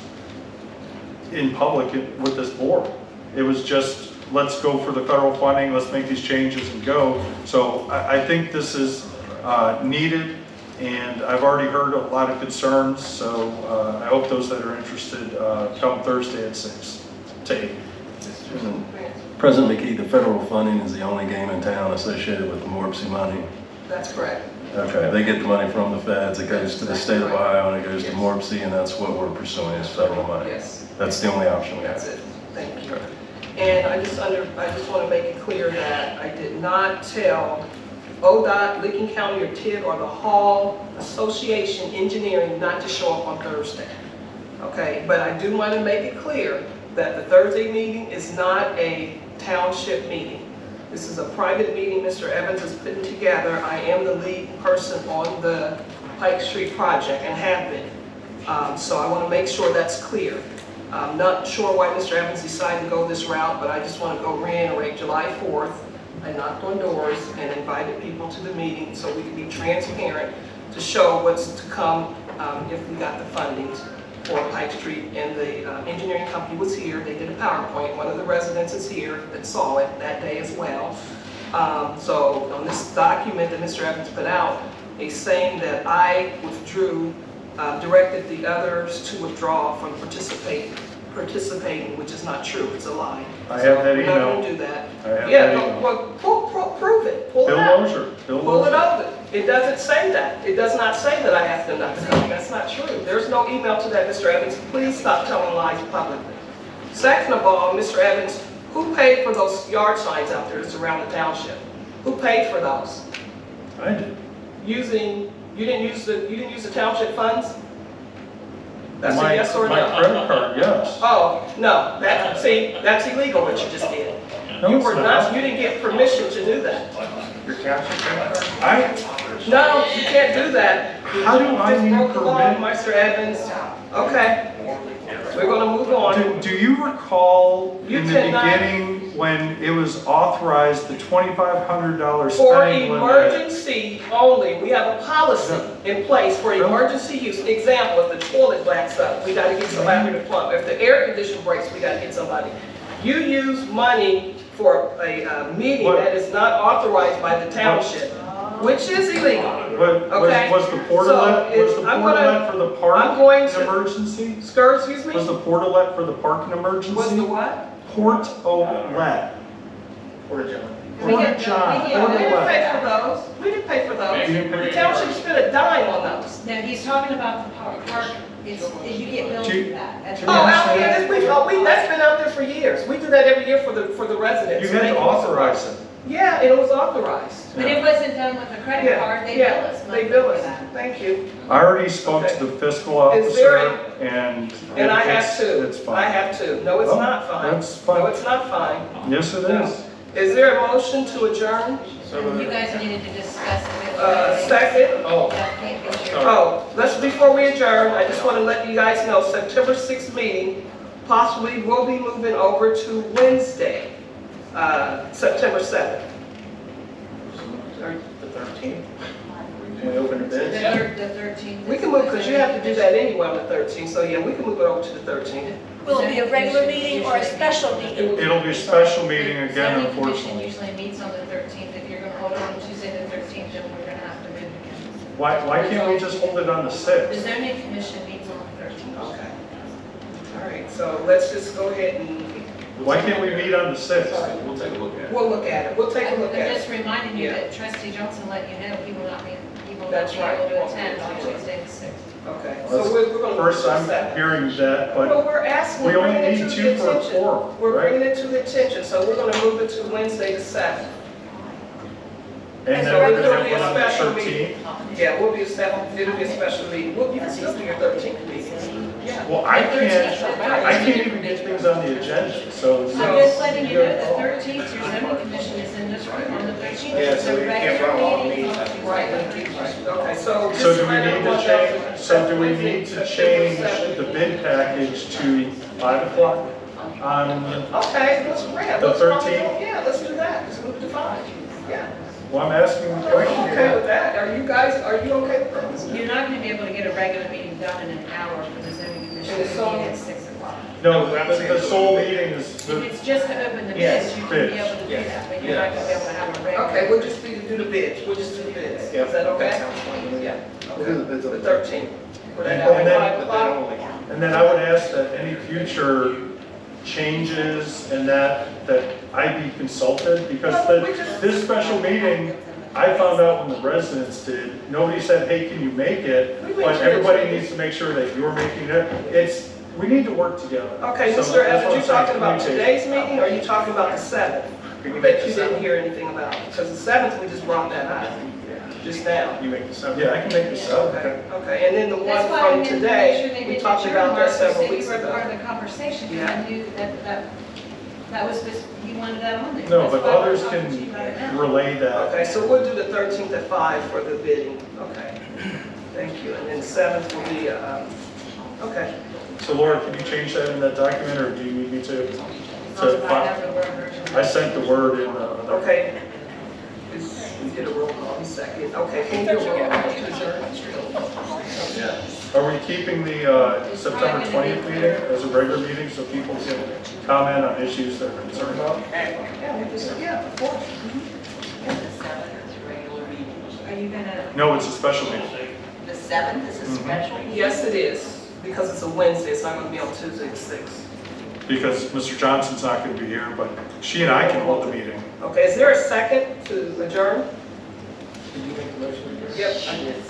in public with this board. It was just, let's go for the federal funding, let's make these changes and go. So I think this is needed, and I've already heard a lot of concerns, so I hope those that are interested come Thursday at 6 to 8. President McKee, the federal funding is the only game in town associated with the MORPC money. That's correct. Okay, they get the money from the feds, it goes to the state of Ohio, and it goes to MORPC, and that's what we're pursuing is federal money. Yes. That's the only option we have. That's it. Thank you. And I just want to make it clear that I did not tell ODOT, Licking County, or TID, or the Hall Association Engineering not to show up on Thursday. Okay, but I do want to make it clear that the Thursday meeting is not a township meeting. This is a private meeting Mr. Evans is putting together. I am the lead person on the Pike Street project and have been. So I want to make sure that's clear. I'm not sure why Mr. Evans decided to go this route, but I just want to go reiterate July 4th. I knocked on doors and invited people to the meeting so we can be transparent to show what's to come if we got the funding for Pike Street. And the engineering company was here. They did a PowerPoint. One of the residents is here that saw it that day as well. So on this document that Mr. Evans put out, he's saying that I withdrew, directed the others to withdraw from participating, which is not true. It's a lie. I have that email. We're not going to do that. I have Yeah, that email. well, prove it. Pull it Bill out. Mosher. Pull it over. It doesn't say that. It does not say that I asked them not to come. That's not true. There's no email to that, Mr. Evans. Please stop telling lies publicly. Second of all, Mr. Evans, who paid for those yard signs out there that's around the township? Who paid for those? I did. You didn't use the township funds? That's My- a yes or no? My credit card, yes. Oh, no, that's illegal what you just did. No, You it's were not. you didn't get permission to do that. Your township credit card? No, you can't do that. How do I You just need broke the law, permit? Mr. Evans. Okay, we're gonna move on. Do you recall You in the cannot- beginning when it was authorized, the $2,500 For spending limit? emergency only, we have a policy in place for emergency use. Example, if the toilet backs up, we gotta get somebody to plumb. If the air conditioner breaks, we gotta get somebody. You use money for a meeting What? that is not authorized by the township, which is illegal. But Okay. was the portalet, So was the I'm portalet gonna- for the park I'm going an to- emergency? Excuse me? Was the portalet for the park an emergency? Was the what? Portalet. Porta John. Porta John, We didn't pay portalet. for those. We didn't pay for those. You didn't pay The for township those. spent a dime on those. No, he's talking about the park, you get billed Do- for that. That's do Oh, you right. out here, understand? that's been out there for years. We do that every year for the residents. You had to authorize it. Yeah, it was authorized. But it wasn't done with a credit card, they bill us They monthly bill for us. that. Thank you. I already spoke to the fiscal Is there officer, and And I have it's to. fine. I have to. No, it's Oh, not fine. that's fine. No, it's not fine. Yes, it is. Is there a motion to adjourn? You guys needed to discuss it. Second? That can't be sure. Oh, before we adjourn, I just want to let you guys know, September 6th meeting possibly will be moving over to Wednesday, September 7th. The 13th. Can we open the bids? The 13th. We can move, because you have to do that anyway on the 13th, so yeah, we can move it over to the 13th. Will it be a regular meeting or a special meeting? It'll be a special meeting again, Zoning commission unfortunately. usually meets on the 13th. If you're going to hold it on Tuesday the 13th, then we're going to have to move again. Why can't we just hold it on the The 6th? zoning commission meets on the 13th. Okay. All right, so let's just go ahead and, Why can't we meet on the 6th? we'll look at it. We'll take a look I'm at just it. reminding you Yeah. that Trustee Johnson let you know he will not be he will not That's be right. able to attend on Tuesday the 6th. Okay, so we're going to. First, I'm hearing that, Well, but we're asking, we we're only bringing it need to two the for a attention. quorum, We're right? bringing it to the attention, so we're going to move it to Wednesday the 7th. and So then we're it'll gonna be have a one on the special 13th. meeting. Yeah, it'll be a 7th, it'll be a special meeting. Well, you can still do your 13th meeting. Yeah. Well, I can't even get things on the agenda, so. I'm just letting you know, the 13th, your zoning commission is in this room on the 13th. Yeah, so we can't run all the meetings. Right, okay, so. So do we need to change, the bid package to 5 o'clock on, Okay, let's grab. The Let's run 13th? it. Yeah, let's do that. Let's move it to 5. Yeah. well, I'm asking, I'm okay with that. Are you okay with that? You're not going to be able to get a regular meeting done in an hour for the zoning commission And it's on- meeting at 6 o'clock. no, the sole meeting is, If the it's just to open the Yes, bids, you can be bids. able to do that, but you're not going to be able to have a regular. Okay, we'll just do the bids. We'll just do the bids. Is that okay? Yeah. We'll do the bids on The the 13th. For that And hour, then- 5 o'clock. and then I would ask that any future changes and that I be consulted, because this special meeting, I found out when the residents did, nobody said, hey, can you make it? But everybody needs to make sure that you're making it. We need to work together. Okay, So Mr. that's Evans, what you I'm talking saying, about communicate. today's meeting, or are you talking about the 7th? Can you make That the you didn't 7th? hear anything about? Because the 7th, we just brought that up, just now. You make the 7th? Yeah, I can make this up. Okay, okay, and then the one That's why I from meant to make today, sure they we did talked your about that remarks, several so you weeks were ago. part of the conversation, because I knew that was, you wanted that on there. No, That's but why we're others talking can to you about it now. relay that. Okay, so we'll do the 13th at 5 for the bidding, okay. Thank you, and then 7th will be, okay. So Laura, can you change that in that document, or do you need me to? I have the word version. I sent the word in. Okay. We did a roll call in a second. Okay, can you do a roll call to adjourn? Are we keeping the September 20th meeting as a regular meeting so people can comment on issues they're concerned about? Yeah, of course. The 7th is a regular meeting. Are you gonna? No, it's a special meeting. The 7th is a special meeting? Yes, it is, because it's a Wednesday, it's not going to be on Tuesday the 6th. Because Mr. Johnson's not going to be here, but she and I can hold the meeting. Okay, is there a second to adjourn? Did you make the motion? Yep, I did.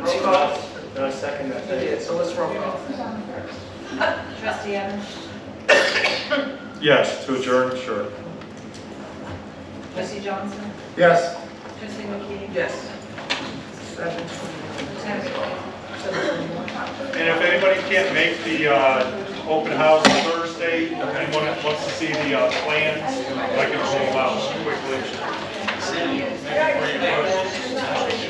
Roll call. No, second that. You did, so let's roll call. Trustee Evans? Yes, to adjourn, sure. Trustee Johnson? Yes. Trustee McKee? Yes. 7:21. And if anybody can't make the open house Thursday, anyone that wants to see the plans, I can roll out quickly.